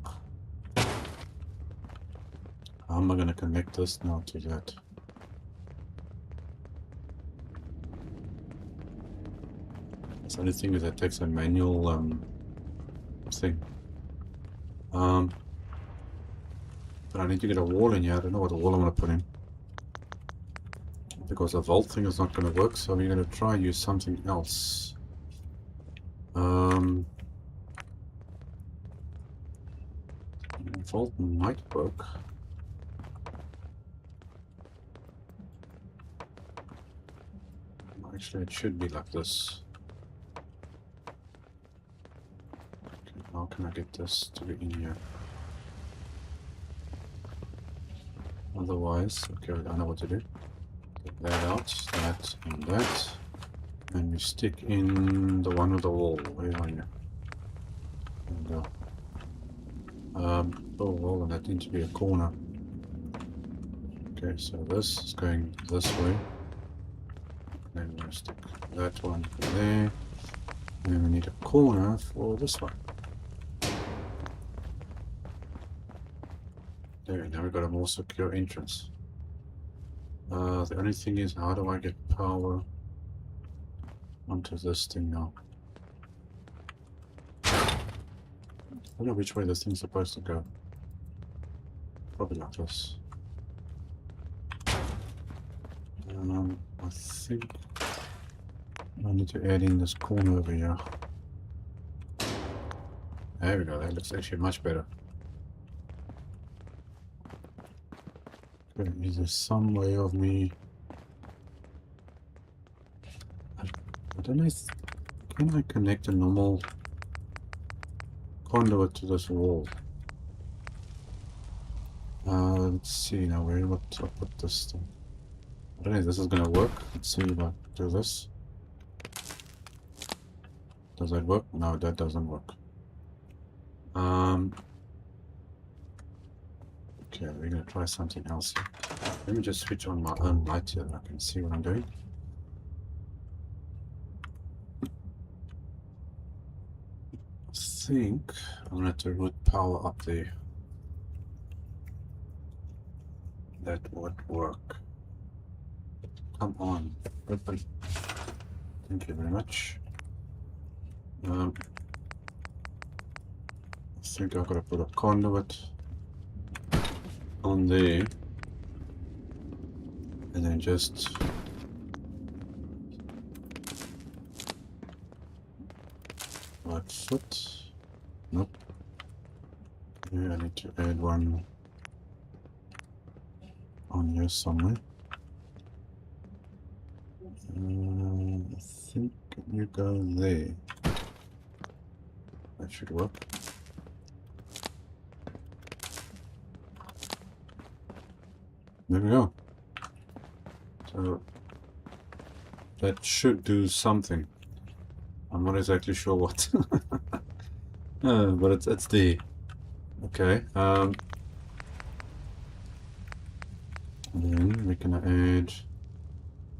How am I going to connect this now to that? So the only thing is that takes a manual thing. But I need to get a wall in here. I don't know what wall I'm going to put in. Because the vault thing is not going to work, so we're going to try and use something else. Vault might work. Actually, it should be like this. Okay, how can I get this to be in here? Otherwise, okay, I know what to do. Get that out, that, and that. And we stick in the one with the wall. Where are you? There we go. Oh, well, and that needs to be a corner. Okay, so this is going this way. Then we're going to stick that one there. And then we need a corner for this one. There, now we've got a more secure entrance. The only thing is, how do I get power onto this thing now? I don't know which way this thing's supposed to go. Probably like this. I think I need to add in this corner over here. There we go, that looks actually much better. Okay, is there some way of me... I don't know, can I connect a normal conduit to this wall? Let's see now, where would I put this thing? I don't know if this is going to work. Let's see if I do this. Does that work? No, that doesn't work. Okay, we're going to try something else here. Let me just switch on my own light here that I can see what I'm doing. I think I'm going to route power up there. That would work. Come on, open. Thank you very much. I think I've got to put a conduit on there. And then just right foot. Nope. Yeah, I need to add one on here somewhere. I think you go there. That should work. There we go. So that should do something. I'm not exactly sure what. But it's there. Okay. Then we can add.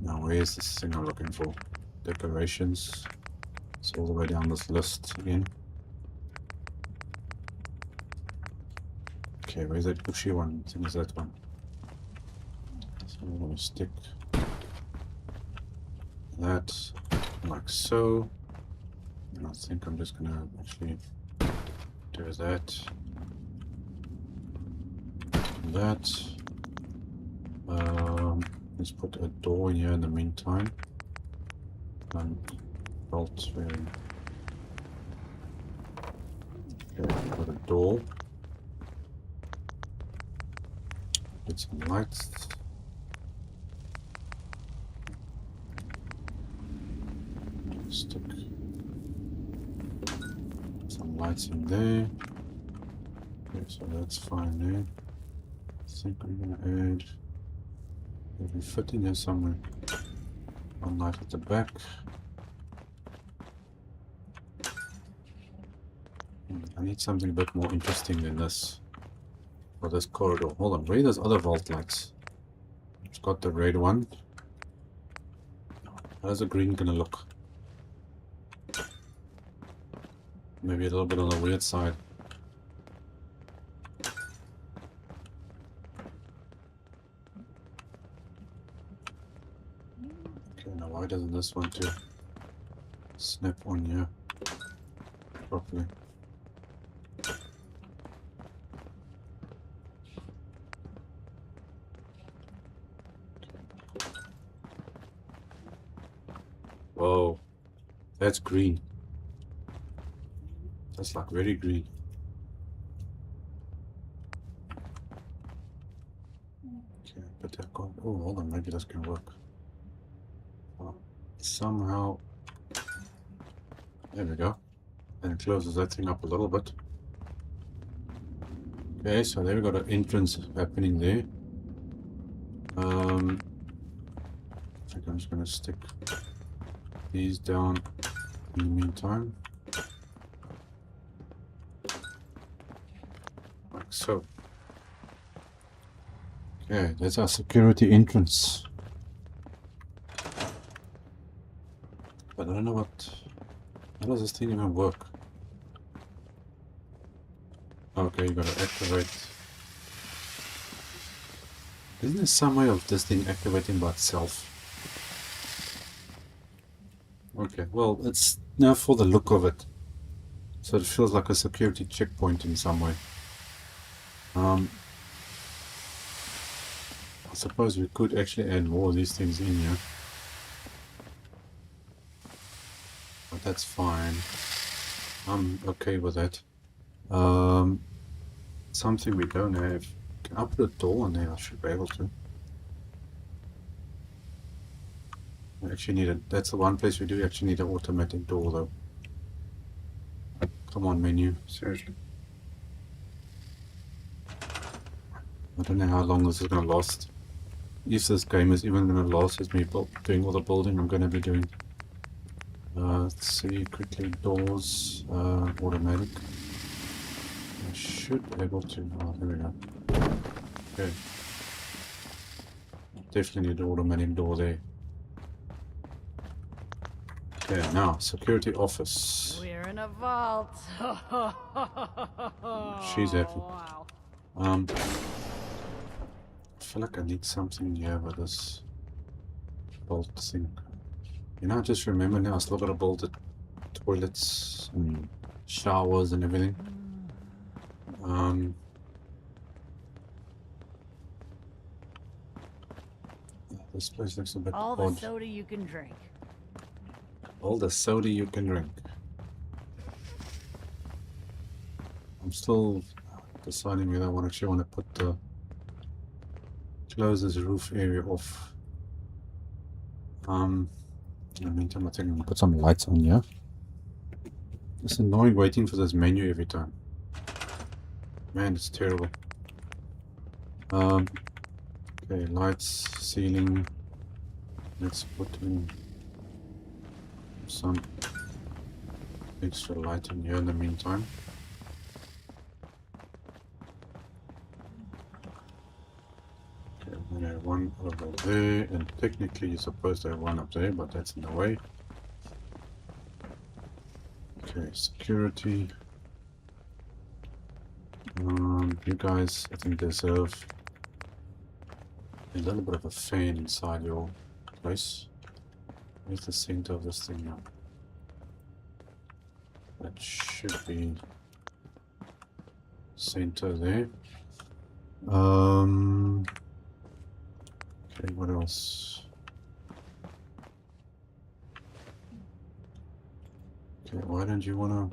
Now where's this thing I'm looking for? Decorations. It's all the way down this list again. Okay, where's that bushy one? I think it's that one. So I'm going to stick that like so. And I think I'm just going to actually do that. That. Let's put a door in here in the meantime. And bolt where. Okay, put a door. Get some lights. Stick some lights in there. Okay, so that's fine there. I think we're gonna add. It'll be fit in here somewhere. One light at the back. I need something a bit more interesting than this. For this corridor. Hold on, where are those other vault lights? It's got the red one. How's the green gonna look? Maybe a little bit on the weird side. Okay, now why doesn't this one too? snap on here properly. Whoa, that's green. That's like very green. Okay, but I can't. Oh, hold on, maybe this can work. Oh, somehow. There we go. And it closes that thing up a little bit. Okay, so there we got an entrance happening there. I think I'm just gonna stick these down in the meantime. Like so. Okay, that's our security entrance. But I don't know how does this thing even work? Okay, you gotta activate. Isn't there some way of this thing activating by itself? Okay, well, it's now for the look of it. So it feels like a security checkpoint in some way. I suppose we could actually add more of these things in here. But that's fine. I'm okay with that. Something we don't have. Can I put a door in there? I should be able to. We actually need it. That's the one place we do actually need an automatic door though. Come on, menu. Seriously. I don't know how long this is going to last. If this game is even going to last as me doing all the building I'm going to be doing. Let's see quickly. Doors. Automatic. I should be able to. Oh, there we go. Okay. Definitely need an automatic door there. Okay, now security office. We're in a vault. She's happy. Wow. I feel like I need something here with this bolt thing. You know, I just remember now I still gotta build the toilets and showers and everything. This place looks a bit All odd. the soda you can drink. All the soda you can drink. I'm still deciding whether I actually want to put the close this roof area off. In the meantime, I think I'm gonna put some lights on here. It's annoying waiting for this menu every time. Man, it's terrible. Okay, lights, ceiling. Let's put in some extra light in here in the meantime. Okay, I'm gonna have one over there, and technically you're supposed to have one up there, but that's in the way. Okay, security. You guys, I think, deserve a little bit of a fan inside your place. Where's the center of this thing now? That should be center there. Okay, what else? Okay, why don't you wanna?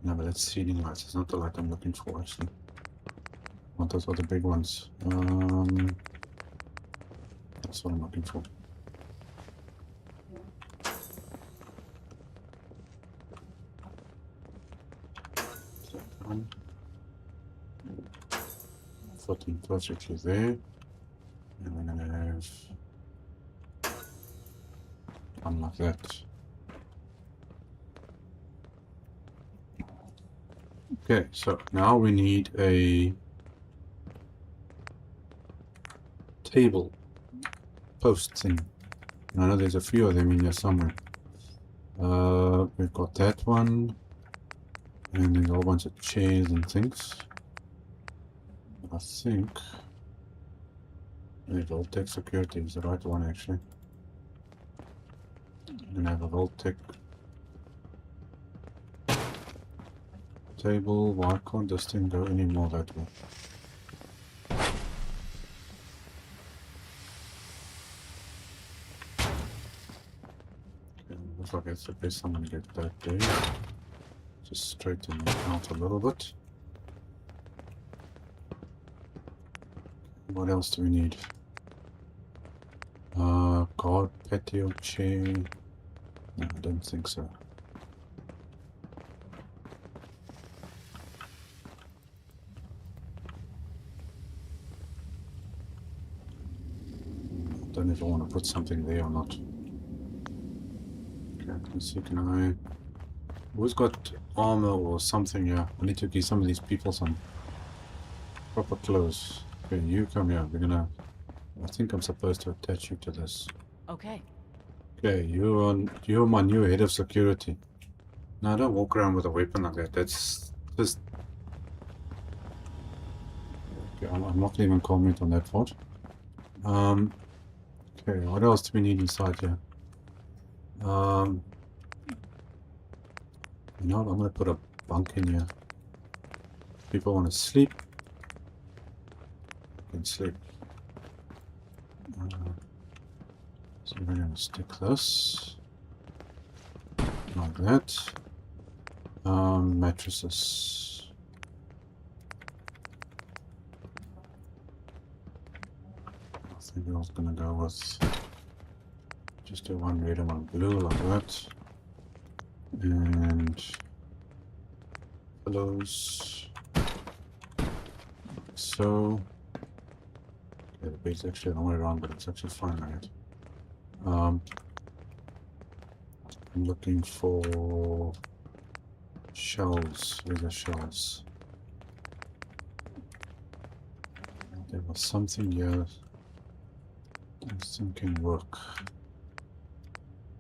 No, but that's ceiling lights. It's not the light I'm looking for, actually. I want those other big ones. That's what I'm looking for. Footing perfectly there. And we're gonna have one like that. Okay, so now we need a table post thing. I know there's a few of them in here somewhere. We've got that one, and there's a whole bunch of chairs and things. I think Voltec security is the right one, actually. I'm gonna have a Voltec table. Why can't this thing go any more that way? Okay, looks like it's the best I'm gonna get that there. Just straighten it out a little bit. What else do we need? Guard patio chair. No, I don't think so. I don't know if I want to put something there or not. Okay, let's see, can I... Who's got armor or something here? I need to give some of these people some proper clothes. Okay, you come here. We're gonna... I think I'm supposed to attach you to this. Okay. Okay, you're my new head of security. Now don't walk around with a weapon like that. That's just... Okay, I'm not even comment on that part. Okay, what else do we need inside here? You know what, I'm gonna put a bunk in here. People want to sleep. You can sleep. So we're gonna stick this like that. Mattresses. I think I was gonna go with just do one red and one blue like that. And pillows. So okay, the bed's actually the way around, but it's actually fine like it. I'm looking for shelves. Where's the shelves? There was something here I was thinking work.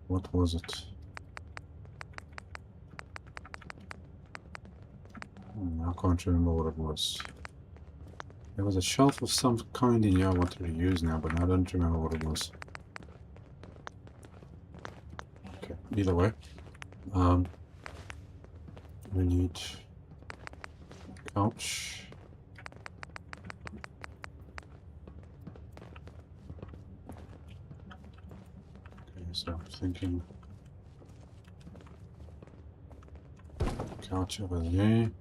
What was it? I can't remember what it was. There was a shelf of some kind in here I wanted to use now, but I don't remember what it was. Okay, either way. We need a couch. Okay, so I'm thinking couch over there.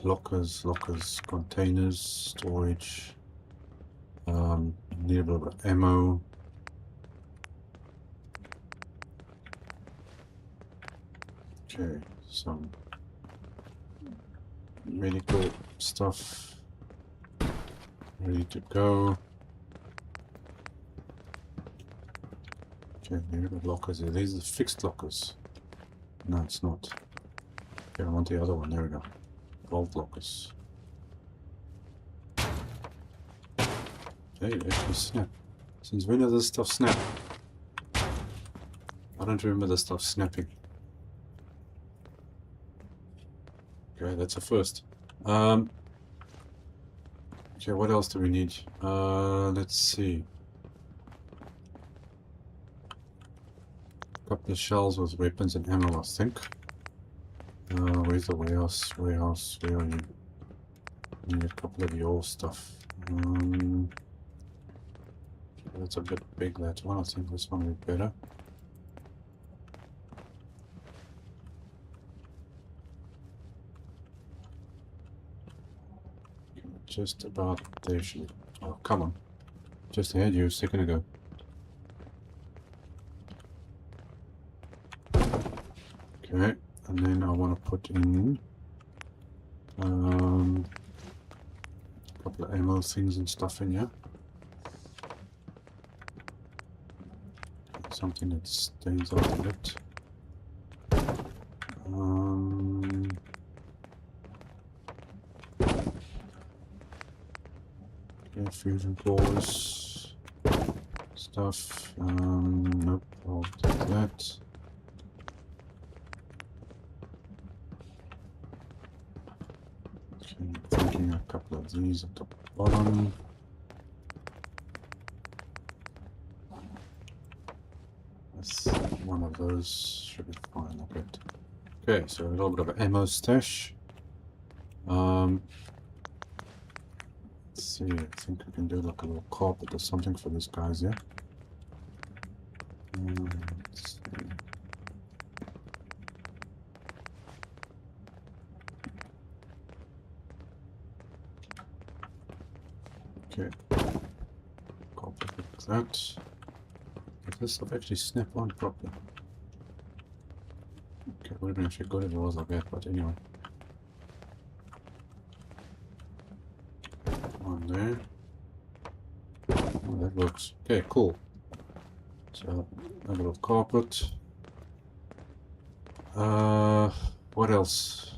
Lockers, containers, storage. Need a little bit of ammo. Okay, some medical stuff ready to go. Okay, there are the lockers here. These are the fixed lockers. No, it's not. Okay, I want the other one. There we go. Vault lockers. Hey, it actually snap. Since when does this stuff snap? I don't remember this stuff snapping. Okay, that's a first. Okay, what else do we need? Let's see. A couple of shelves with weapons and ammo, I think. Where's the warehouse? Where are you? Need a couple of your stuff. That's a bit big, that one. I think this one would be better. Just about there, should. Oh, come on. Just had you a second ago. Okay, and then I want to put in a couple of ammo things and stuff in here. Something that stays out a bit. Okay, fusion cores stuff. Nope, I'll take that. Okay, thinking a couple of these at the bottom. One of those should be fine, I bet. Okay, so a little bit of an ammo stash. Let's see, I think we can do like a little carpet or something for these guys here. Let's see. Okay, carpet like that. If this will actually snap on properly. Okay, would have been actually good if it was like that, but anyway. On there. Oh, that works. Okay, cool. So, a little carpet. What else?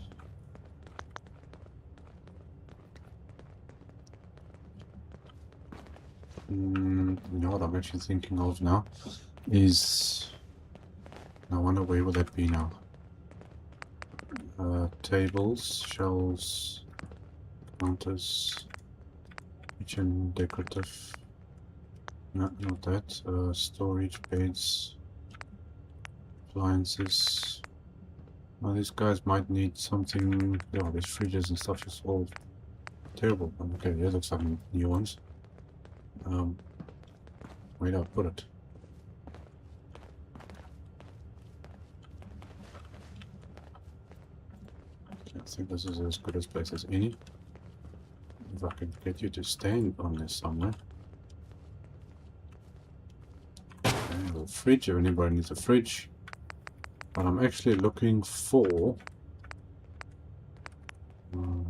You know what I'm actually thinking of now is, I wonder where would that be now? Tables, shelves, counters, kitchen decorative. No, not that. Storage, beds, appliances. Well, these guys might need something. Yeah, these fridges and stuff is all terrible. Okay, yeah, looks like new ones. Where did I put it? Okay, I think this is as good a place as any. If I can get you to stand on this somewhere. Okay, a little fridge, if anybody needs a fridge. But I'm actually looking for...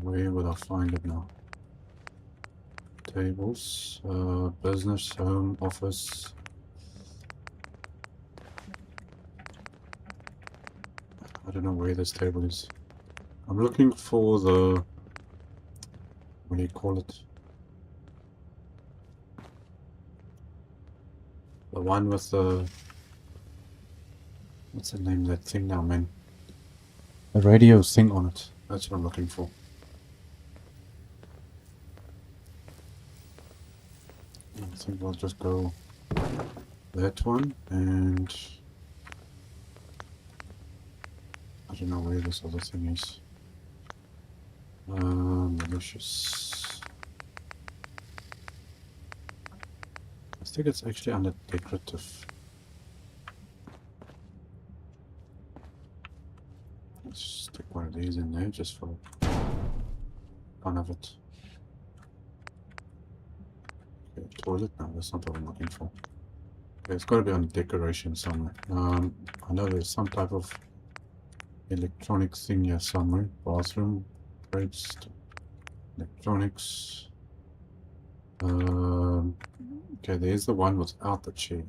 where would I find it now? Tables, business, home, office. I don't know where this table is. I'm looking for the... what do you call it? The one with the... what's the name of that thing now, man? The radio thing on it. That's what I'm looking for. I think we'll just go that one, and I don't know where this other thing is. Malicious. I think it's actually under decorative. Let's stick one of these in there just for fun of it. Okay, toilet? No, that's not what I'm looking for. Okay, it's got to be on decoration somewhere. I know there's some type of electronic thing here somewhere. Bathroom, fridge, electronics. Okay, there's the one without the chair.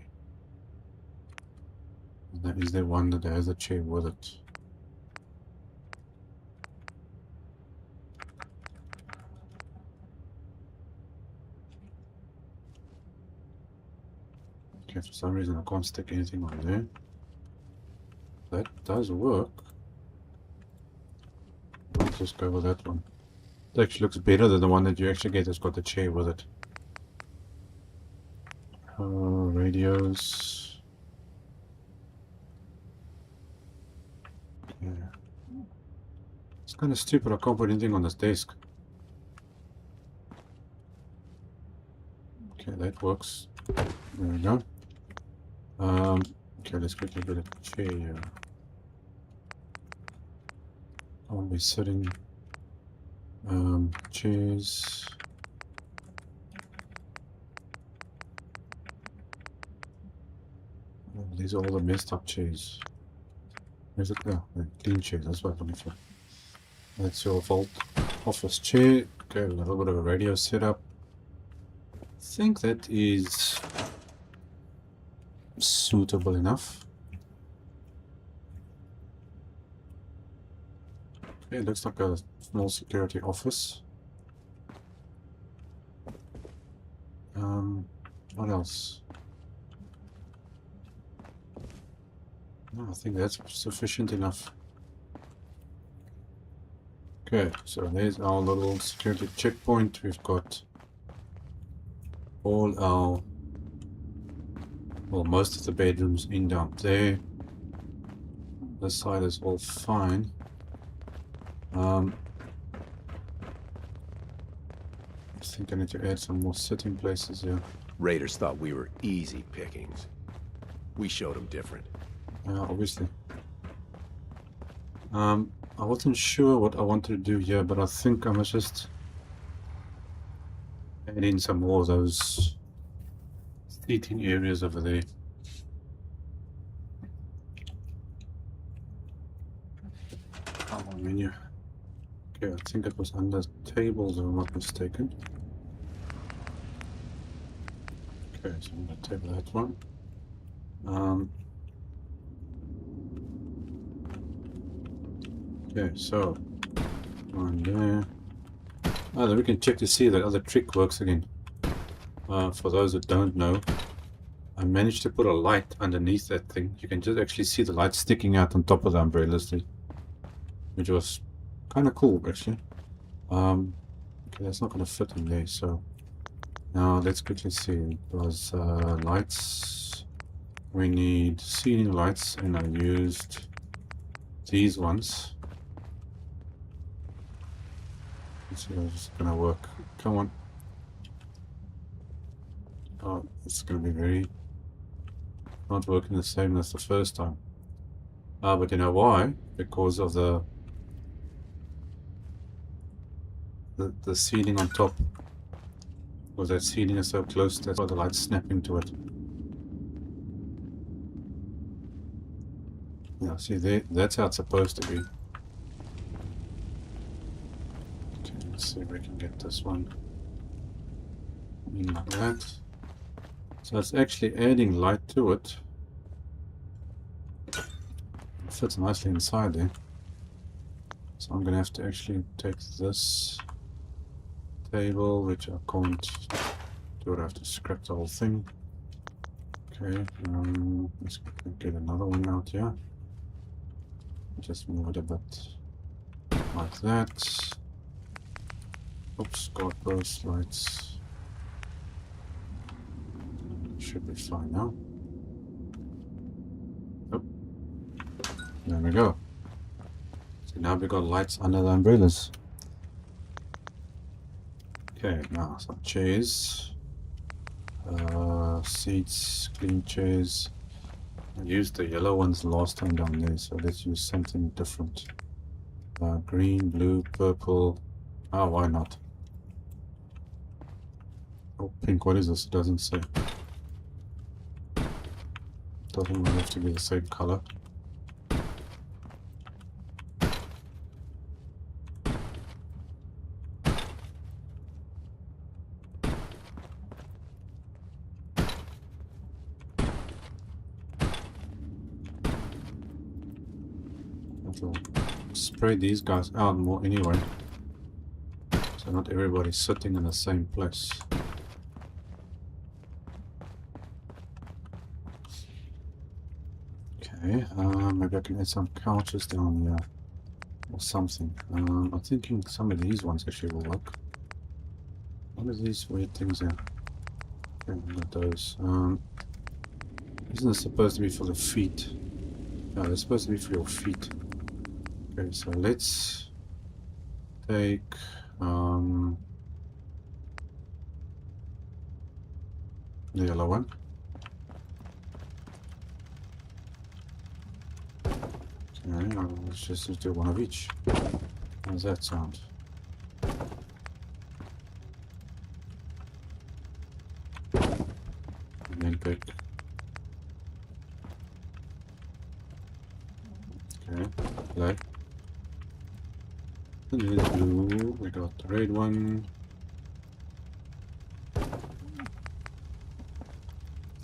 Is there one that has a chair with it? Okay, for some reason I can't stick anything on there. That does work. Let's just go with that one. It actually looks better than the one that you actually get that's got the chair with it. Radios. Yeah. It's kind of stupid, I can't put anything on this desk. Okay, that works. There we go. Okay, let's quickly get a chair here. I'll be sitting. Chairs. Oh, these are all the messed up chairs. Where's it? Oh, clean chairs, that's what I'm looking for. That's your vault office chair. Okay, a little bit of a radio setup. I think that is suitable enough. Okay, it looks like a small security office. What else? No, I think that's sufficient enough. Okay, so there's our little security checkpoint. We've got all our, well, most of the bedrooms in down there. This side is all fine. I think I need to add some more sitting places here. Raiders thought we were easy pickings. We showed them different. Obviously. I wasn't sure what I wanted to do here, but I think I must just add in some more of those seating areas over there. Menu. Okay, I think it was under tables, if I'm not mistaken. Okay, so I'm going to table that one. Okay, so one there. Then we can check to see that other trick works again. For those that don't know, I managed to put a light underneath that thing. You can just actually see the light sticking out on top of the umbrellas there, which was kind of cool actually. Okay, that's not going to fit in there, so now let's quickly see. It was lights. We need ceiling lights, and I used these ones. Let's see if it's going to work. Come on. Oh, it's going to be very not working the same as the first time. But you know why? Because of the ceiling on top. Because that ceiling is so close, that's why the light's snapping to it. Yeah, see there, that's how it's supposed to be. Okay, let's see if we can get this one in like that. So it's actually adding light to it. It fits nicely inside there. So I'm gonna have to actually take this table, which I can't do it. I have to scrap the whole thing. Okay, let's get another one out here. Just move it a bit like that. Oops, got those lights. Should be fine now. Oh, there we go. So now we got lights under the umbrellas. Okay, now some chairs, seats, clean chairs. I used the yellow ones last time down there, so let's use something different. Green, blue, purple. Ah, why not? Oh, pink. What is this? It doesn't say. Doesn't really have to be the same color. I'll spray these guys out more anyway, so not everybody's sitting in the same place. Okay, maybe I can add some couches down here or something. I'm thinking some of these ones actually will work. What are these weird things here? Okay, not those. Isn't this supposed to be for the feet? No, they're supposed to be for your feet. Okay, so let's take the yellow one. Okay, let's just do one of each. How does that sound? And then pick. Okay, black. And then blue. We got the red one.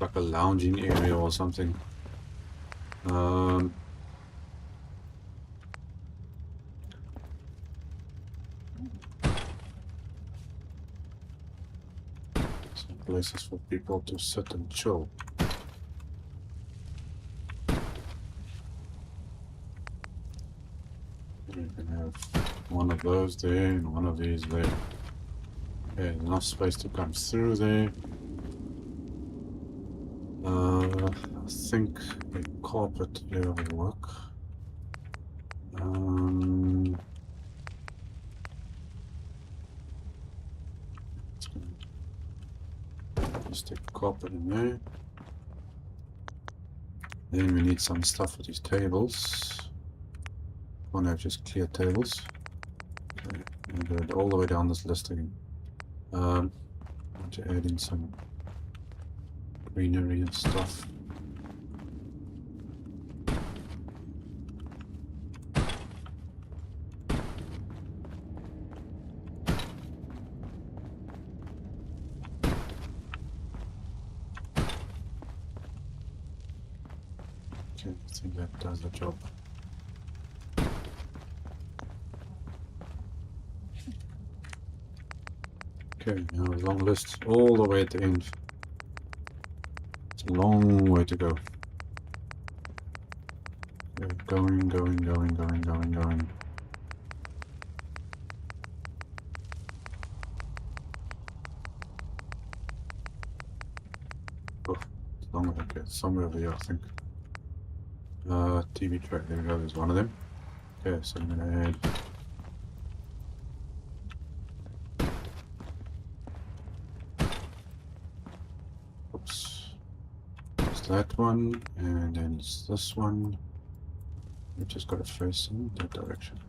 Like a lounging area or something. Some places for people to sit and chill. You can have one of those there and one of these there. Okay, enough space to come through there. I think a carpet here will work. Just stick carpet in there. Then we need some stuff for these tables. Can't have just clear tables. Okay, and do it all the way down this list again. I want to add in some greenery and stuff. Okay, I think that does the job. Okay, now a long list all the way at the end. It's a long way to go. Okay, going. Oh, it's long. Okay, it's somewhere over here, I think. TV track, there we go, there's one of them. Okay, so I'm gonna add that one, and then it's this one. We just got to face in that direction.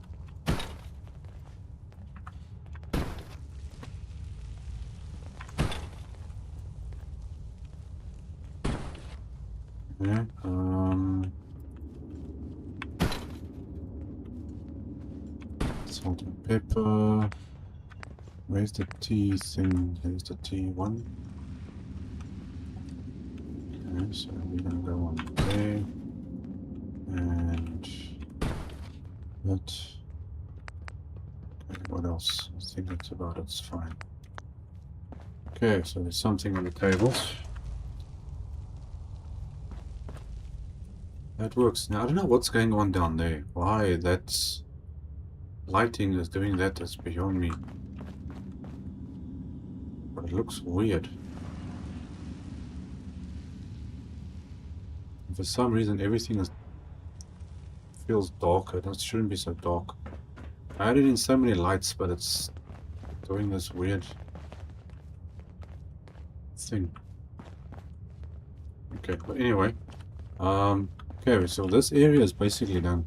Yeah, salt and pepper. Where's the tea thing? Here's the T1. Okay, so we're gonna go on there, and that. Okay, what else? I think that's about it. It's fine. Okay, so there's something on the tables. That works. Now I don't know what's going on down there. Why that's lighting is doing that is beyond me. But it looks weird. For some reason everything feels darker. That shouldn't be so dark. I added in so many lights, but it's doing this weird thing. Okay, but anyway. Okay, so this area is basically done.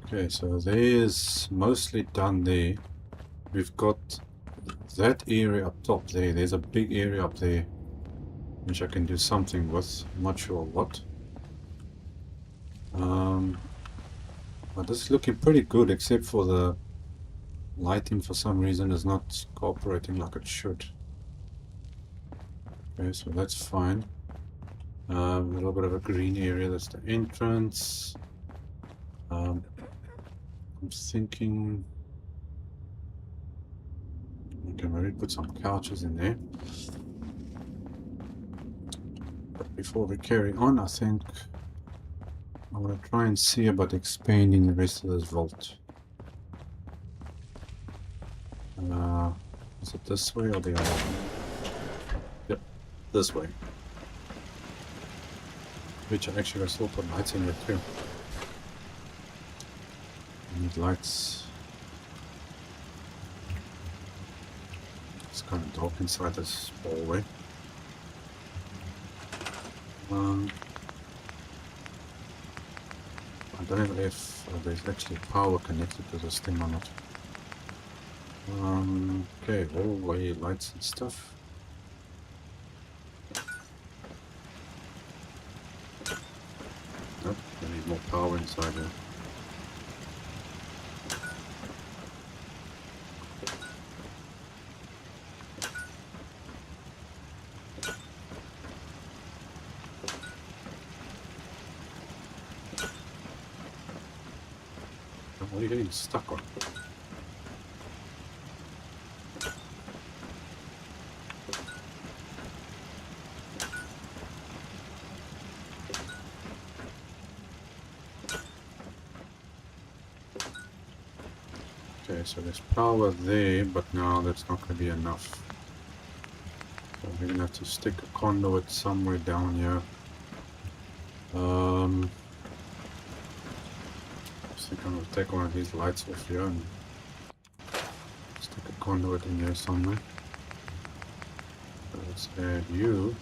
Okay, so there's mostly done there. We've got that area up top there. There's a big area up there which I can do something with. I'm not sure what. But this is looking pretty good, except for the lighting for some reason is not cooperating like it should. Okay, so that's fine. A little bit of a green area, that's the entrance. I'm thinking we can maybe put some couches in there. But before we carry on, I think I want to try and see about expanding the rest of this vault. Is it this way or the other way? Yep, this way. Which I actually still put lights in there too. I need lights. It's kind of dark inside this hallway. I don't know if there's actually power connected to this thing or not. Okay, hallway lights and stuff. Nope, I need more power inside here. What are you getting stuck on? Okay, so there's power there, but now that's not going to be enough. So we're going to have to stick a conduit somewhere down here. I think I'm gonna take one of these lights off here and stick a conduit in there somewhere. So let's add you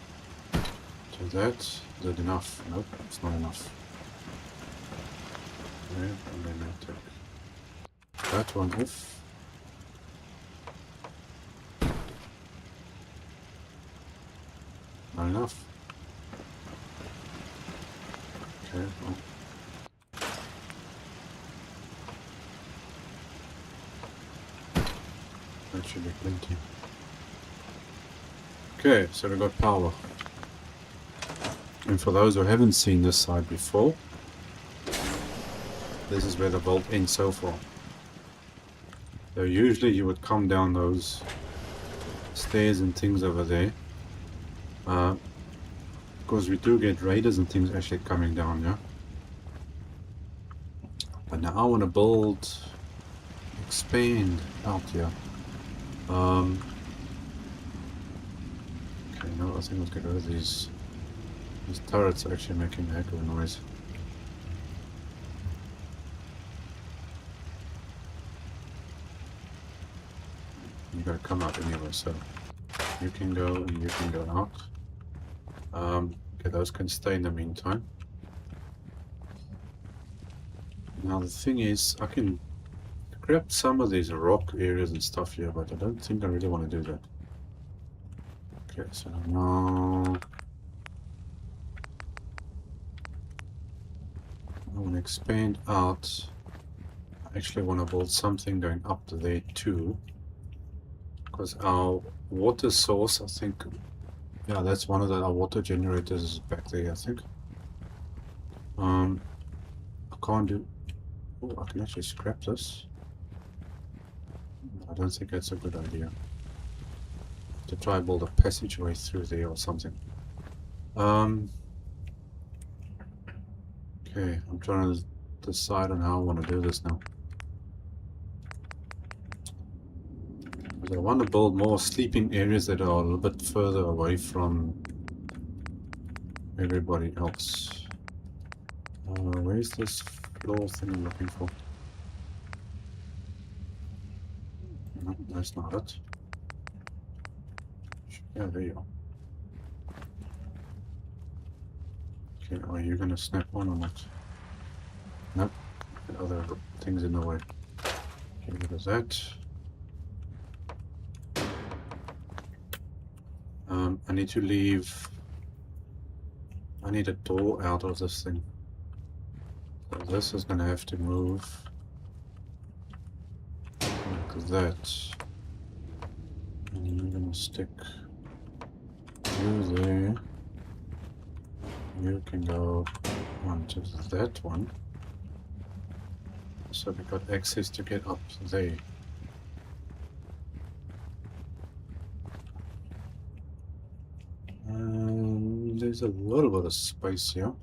to that. Is that enough? Nope, it's not enough. Okay, and then I take that one off. Not enough. Okay, well. That should be plenty. Okay, so we got power. And for those who haven't seen this side before, this is where the vault ends so far. So usually you would come down those stairs and things over there. Because we do get raiders and things actually coming down, yeah? But now I want to build, expand out here. Okay, no, I think let's get rid of these. These turrets are actually making a heck of a noise. You gotta come out anyway, so you can go and you can go out. Okay, those can stay in the meantime. Now the thing is, I can grab some of these rock areas and stuff here, but I don't think I really want to do that. Okay, so now I want to expand out. I actually want to build something going up to there too, because our water source, I think, yeah, that's one of our water generators back there, I think. I can't do. Oh, I can actually scrap this. I don't think that's a good idea. To try and build a passageway through there or something. Okay, I'm trying to decide on how I want to do this now. Because I want to build more sleeping areas that are a little bit further away from everybody else. Where's this floor thing I'm looking for? No, that's not it. Yeah, there you are. Okay, are you gonna snap on or not? Nope. The other things in the way. Okay, what is that? I need to leave. I need a door out of this thing. So this is gonna have to move like that. And I'm gonna stick you there. You can go onto that one. So we got access to get up there. There's a little bit of space here.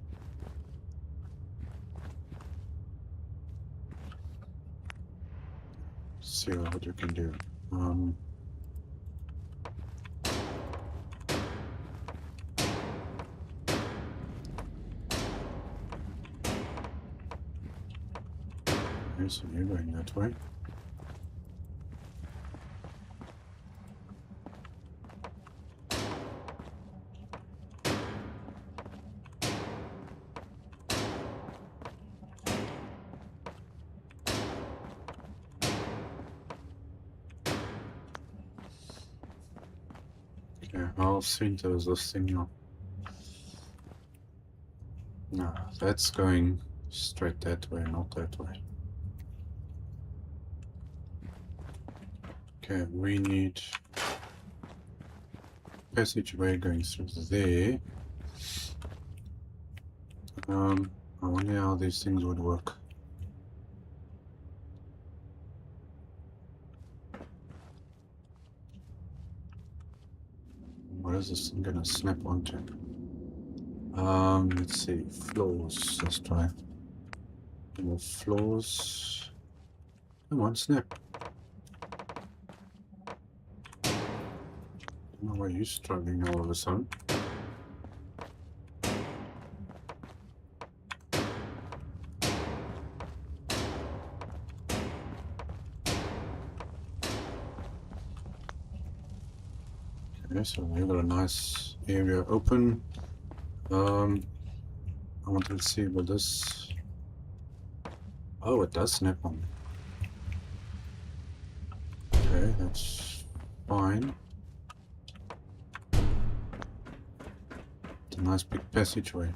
See what you can do. Okay, so you're going that way. Okay, how center is this thing now? No, that's going straight that way, not that way. Okay, we need passageway going through there. I wonder how these things would work. What is this thing gonna snap onto? Let's see, floors. Let's try. More floors. Come on, snap. Don't know why you're struggling all of a sudden. Okay, so we've got a nice area open. I wanted to see what this... Oh, it does snap on. Okay, that's fine. It's a nice big passageway.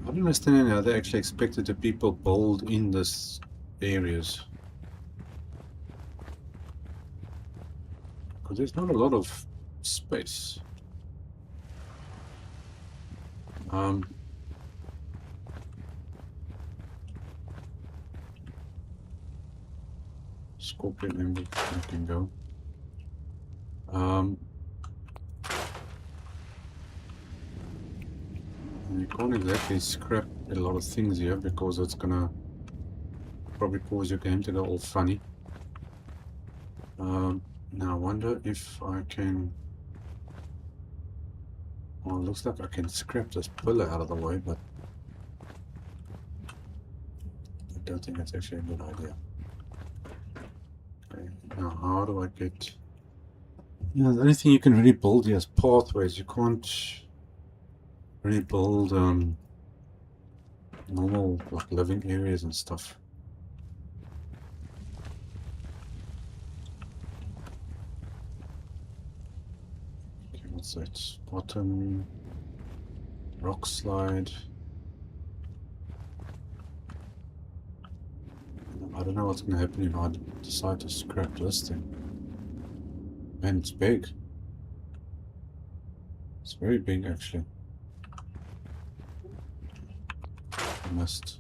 I don't understand how they actually expected the people build in this areas. Because there's not a lot of space. Scorpion emblem, I can go. You can't exactly scrap a lot of things here because it's gonna probably cause your game to go all funny. Now I wonder if I can... Well, it looks like I can scrap this pillar out of the way, but I don't think that's actually a good idea. Okay, now how do I get... Yeah, the only thing you can really build here is pathways. You can't really build normal like living areas and stuff. Okay, what's that? Bottom rock slide. I don't know what's going to happen if I decide to scrap this thing. Man, it's big. It's very big actually. I must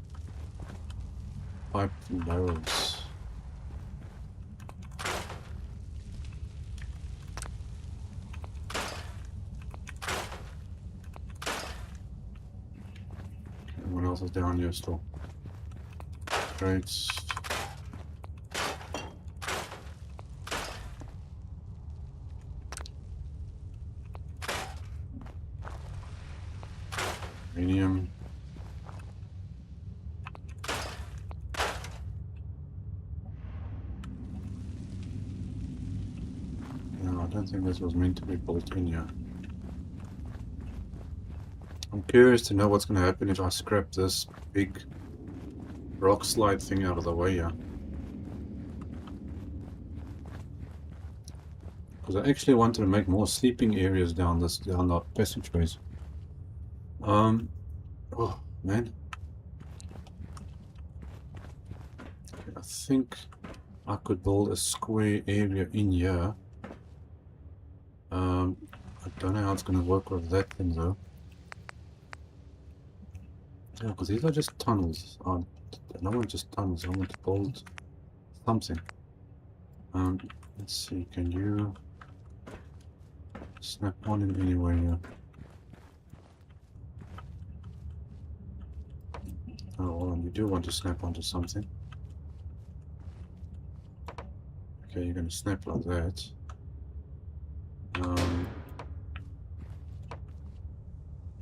pipe and barrels. And what else is down here still? Crates. Uranium. No, I don't think this was meant to be built in here. I'm curious to know what's going to happen if I scrap this big rock slide thing out of the way here. Because I actually wanted to make more sleeping areas down the passageways. Oh man. Okay, I think I could build a square area in here. I don't know how it's going to work with that thing though. Yeah, because these are just tunnels. I don't want just tunnels. I want to build something. Let's see. Can you snap on in anywhere here? Oh, well, you do want to snap onto something. Okay, you're going to snap like that.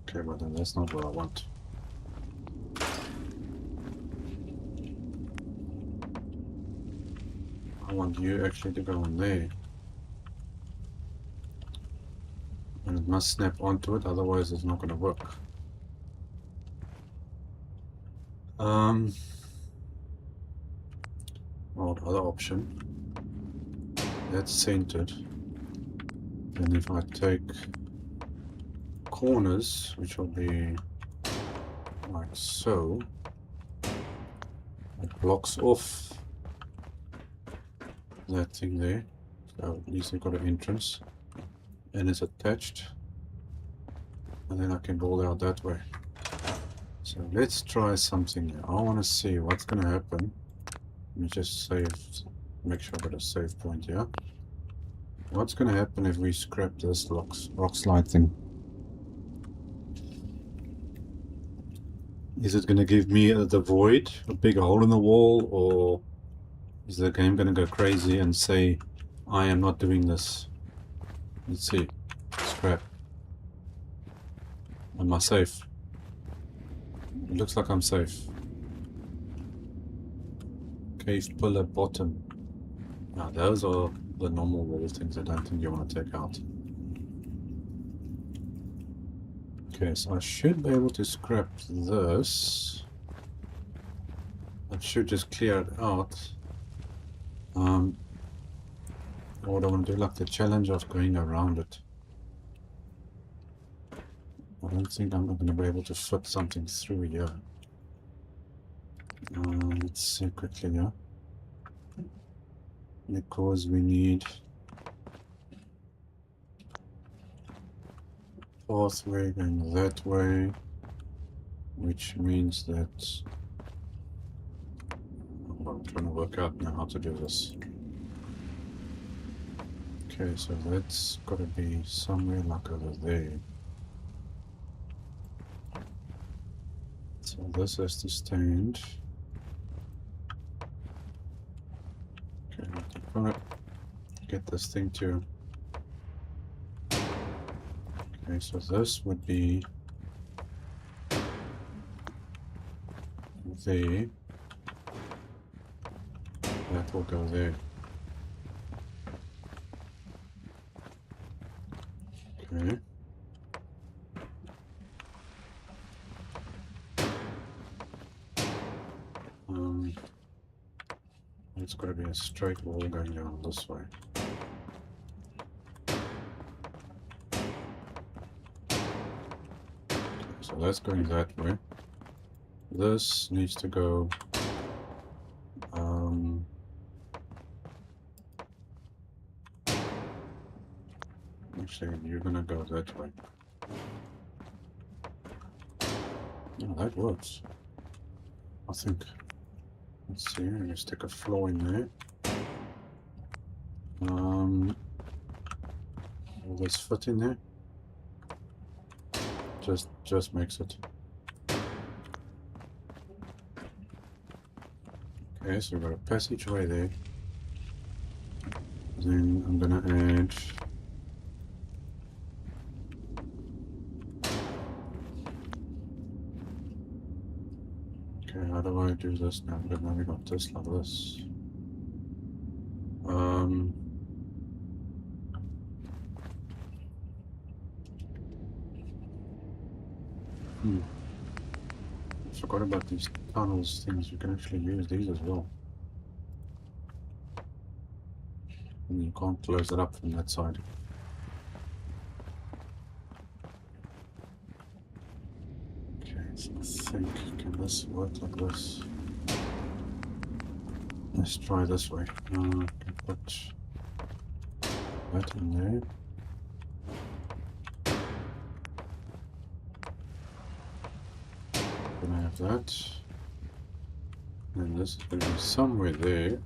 Okay, but then that's not what I want. I want you actually to go in there. And it must snap onto it, otherwise it's not going to work. Well, the other option. That's centered. And if I take corners, which will be like so, it blocks off that thing there. So at least I've got an entrance and it's attached, and then I can build out that way. So let's try something here. I want to see what's going to happen. Let me just save, make sure I got a save point here. What's going to happen if we scrap this rock slide thing? Is it going to give me the void, a big hole in the wall, or is the game going to go crazy and say, I am not doing this? Let's see. Scrap. Am I safe? It looks like I'm safe. Cave pillar bottom. Now those are the normal wall things I don't think you want to take out. Okay, so I should be able to scrap this. That should just clear it out. What I want to do, like the challenge of going around it. I don't think I'm going to be able to fit something through here. Let's see quickly here. Because we need pathway going that way, which means that I'm trying to work out now how to do this. Okay, so that's got to be somewhere like over there. So this has to stand. Okay, I'm going to get this thing to. Okay, so this would be there. That will go there. Okay. It's got to be a straight wall going down this way. Okay, so that's going that way. This needs to go. Actually, you're gonna go that way. Oh, that works. I think. Let's see. I'm gonna stick a floor in there. Will this fit in there? Just makes it. Okay, so we've got a passageway there. Then I'm gonna add. Okay, how do I do this now? But now we got this like this. I forgot about these tunnels things. You can actually use these as well. And you can't close it up from that side. Okay, so I think, can this work like this? Let's try this way. I can put that in there. Then I have that. And this is going to be somewhere there.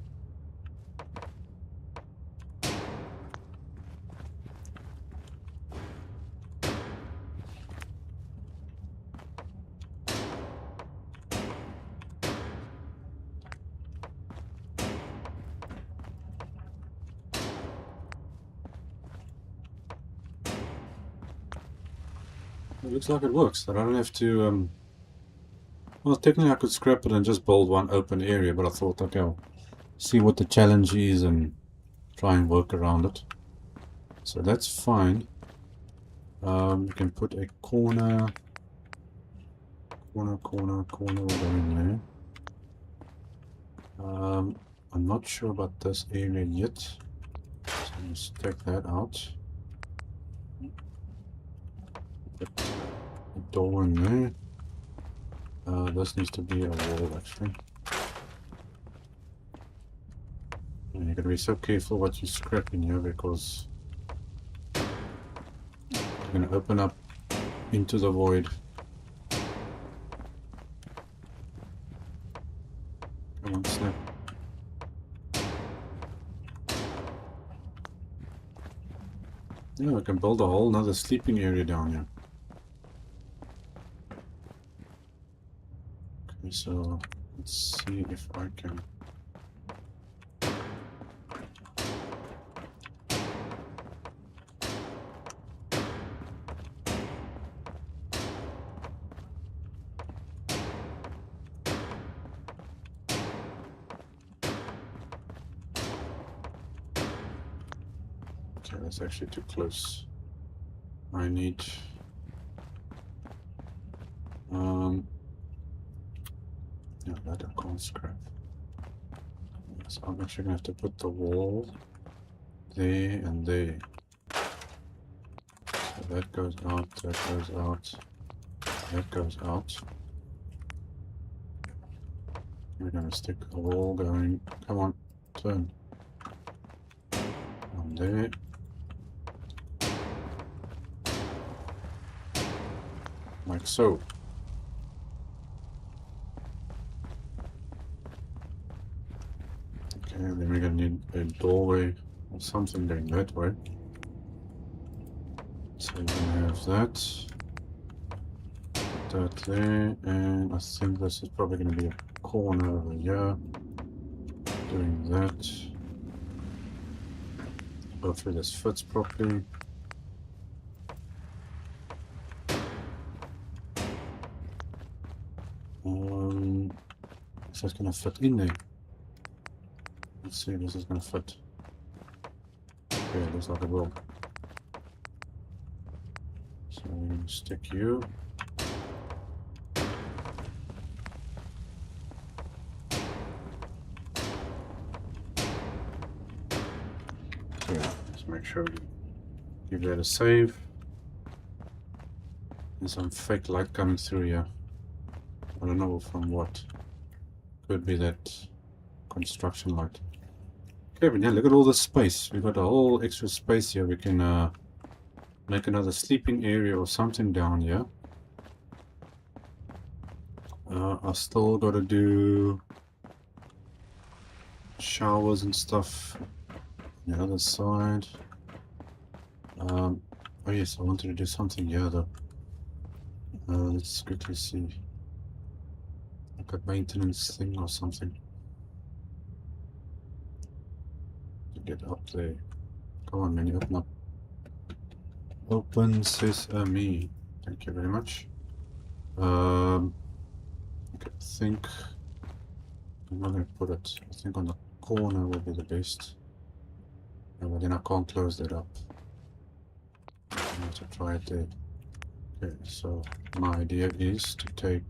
It looks like it works. I don't have to, well, technically I could scrap it and just build one open area, but I thought, okay, I'll see what the challenge is and try and work around it. So that's fine. You can put a corner will go in there. I'm not sure about this area yet. So let's take that out. Put a door in there. This needs to be a wall actually. And you gotta be so careful what you scrap in here because you're gonna open up into the void. Come on, snap. Yeah, we can build a whole nother sleeping area down here. Okay, so let's see if I can. Okay, that's actually too close. I need no, that I can't scrap. So I'm actually gonna have to put the wall there and there. So that goes out, that goes out, that goes out. We're gonna stick a wall going. Come on, turn. On there. Like so. Okay, then we're gonna need a doorway or something going that way. So we're gonna have that. That there, and I think this is probably gonna be a corner over here. Doing that. Hopefully this fits properly. Is that gonna fit in there? Let's see if this is gonna fit. Okay, it looks like it will. So we're gonna stick you. Okay, let's make sure we give that a save. There's some fake light coming through here. I don't know from what. Could be that construction light. Okay, but yeah, look at all this space. We've got a whole extra space here. We can make another sleeping area or something down here. I still got to do showers and stuff on the other side. Oh yes, I wanted to do something here though. Let's quickly see. Like a maintenance thing or something. To get up there. Come on, man, open up. Open sesame. Thank you very much. Okay, I think I'm not going to put it. I think on the corner will be the best. But then I can't close that up. I have to try it there. Okay, so my idea is to take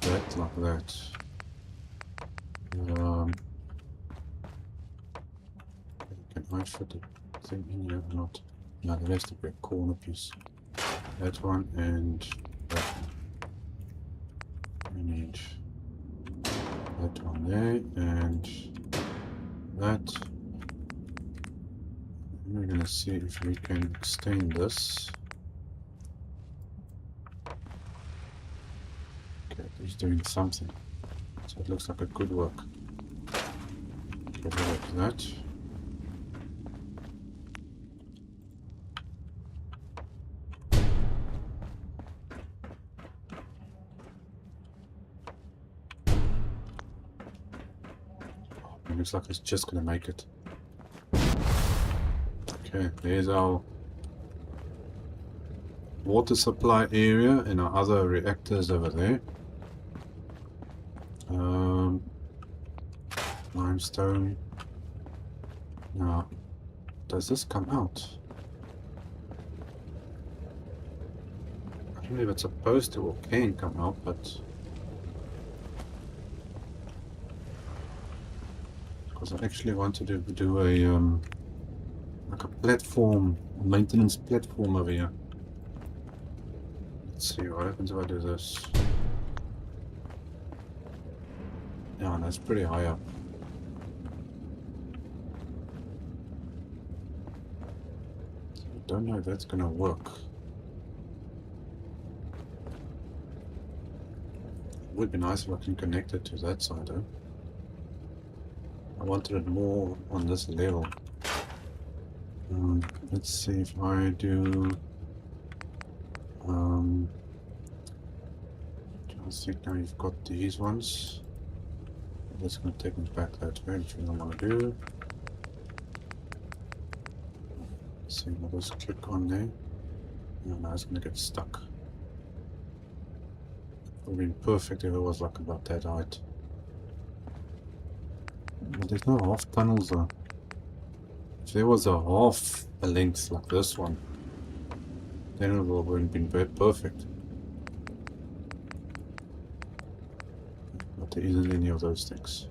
that like that. Can I fit the thing in here or not? No, there has to be a corner piece. That one and that one. We need that one there and that. And we're gonna see if we can extend this. Okay, he's doing something. So it looks like it could work. Get rid of that. It looks like it's just gonna make it. Okay, there's our water supply area and our other reactors over there. Limestone. Now, does this come out? I don't know if it's supposed to or can come out, but because I actually want to do a like a platform, a maintenance platform over here. Let's see what happens if I do this. Yeah, that's pretty high up. So I don't know if that's gonna work. It would be nice if I can connect it to that side though. I wanted it more on this level. Let's see if I do. I think now you've got these ones. That's going to take me back that way, which we don't want to do. Let's see, I'll just click on there. And now it's going to get stuck. It would have been perfect if it was like about that height. But there's no half tunnels though. If there was a half a length like this one, then it would have been perfect. But there isn't any of those things.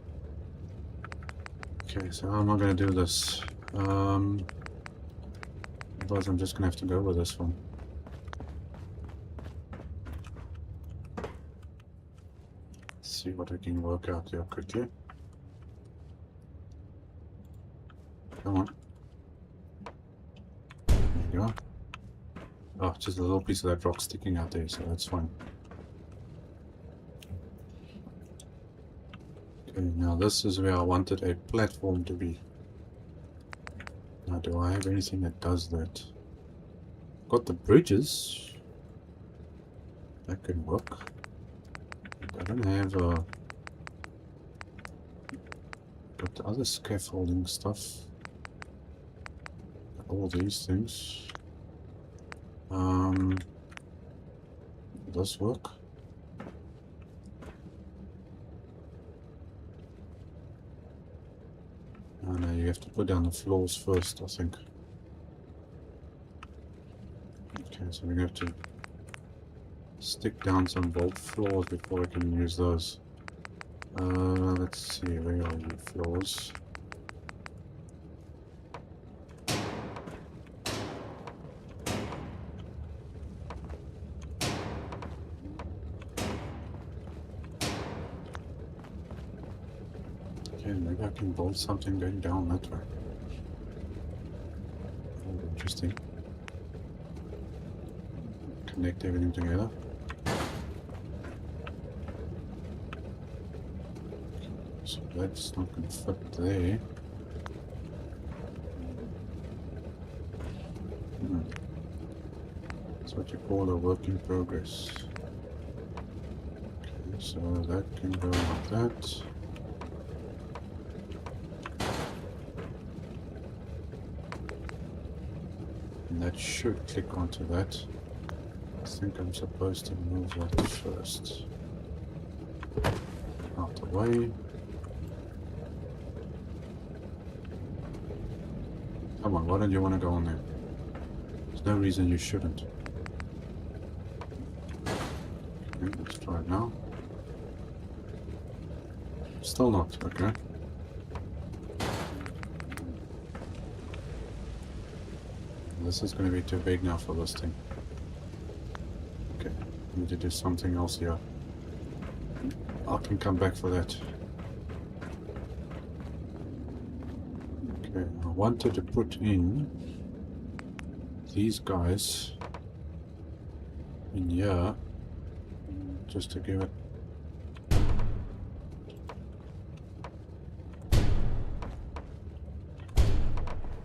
Okay, so how am I going to do this? Otherwise I'm just going to have to go with this one. Let's see what I can work out here quickly. Come on. There you go. Oh, just a little piece of that rock sticking out there, so that's fine. Okay, now this is where I wanted a platform to be. Now, do I have anything that does that? Got the bridges. That can work. I don't have got the other scaffolding stuff. All these things. Does work? Oh no, you have to put down the floors first, I think. Okay, so we have to stick down some bolt floors before I can use those. Let's see, where are you, floors? Okay, maybe I can bolt something going down that way. Oh, interesting. Connect everything together. So that's not going to fit there. That's what you call a work in progress. Okay, so that can go like that. And that should click onto that. I think I'm supposed to move that first. Out the way. Come on, why don't you want to go on there? There's no reason you shouldn't. Okay, let's try it now. Still not, okay. This is going to be too big now for this thing. Okay, I need to do something else here. I can come back for that. Okay, I wanted to put in these guys in here just to give it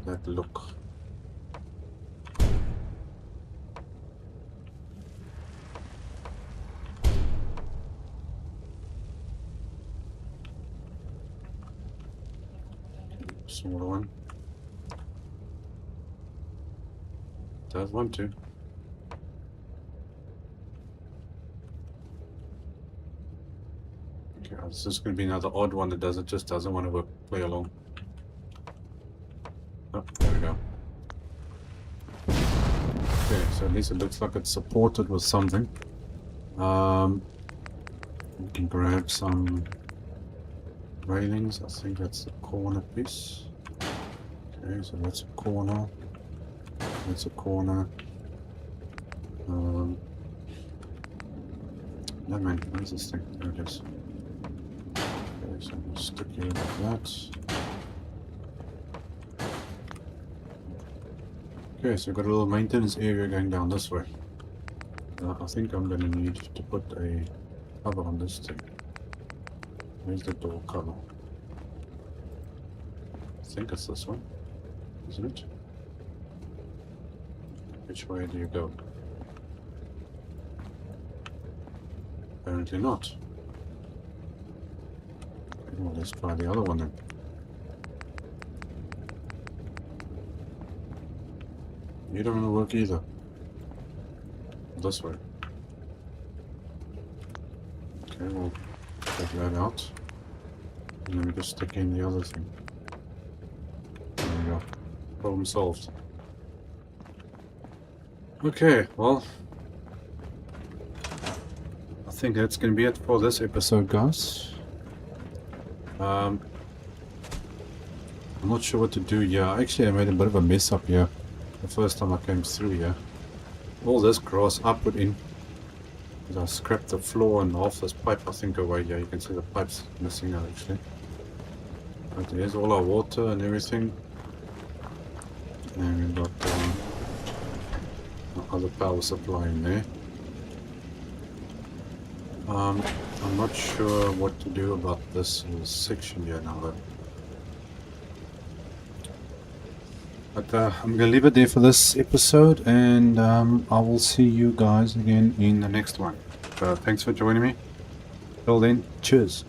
that look. Smaller one. Does want to. Okay, this is going to be another odd one that just doesn't want to play along. Oh, there we go. Okay, so at least it looks like it's supported with something. We can grab some railings. I think that's the corner piece. Okay, so that's a corner. That's a corner. No man, where's this thing? There it is. Okay, so we'll stick it like that. Okay, so we've got a little maintenance area going down this way. I think I'm going to need to put a cover on this thing. Where's the door cover? I think it's this one, isn't it? Which way do you go? Apparently not. Okay, well, let's try the other one then. You don't want to work either. This way. Okay, we'll take that out. And then we just stick in the other thing. There we go. Problem solved. Okay, well, I think that's going to be it for this episode, guys. I'm not sure what to do here. Actually, I made a bit of a mess up here the first time I came through here. All this grass I put in, I scrapped the floor and half this pipe I think away here. You can see the pipes missing out actually. But there's all our water and everything. And we've got our other power supply in there. I'm not sure what to do about this section here now though. But I'm going to leave it there for this episode, and I will see you guys again in the next one. So thanks for joining me. Till then, cheers.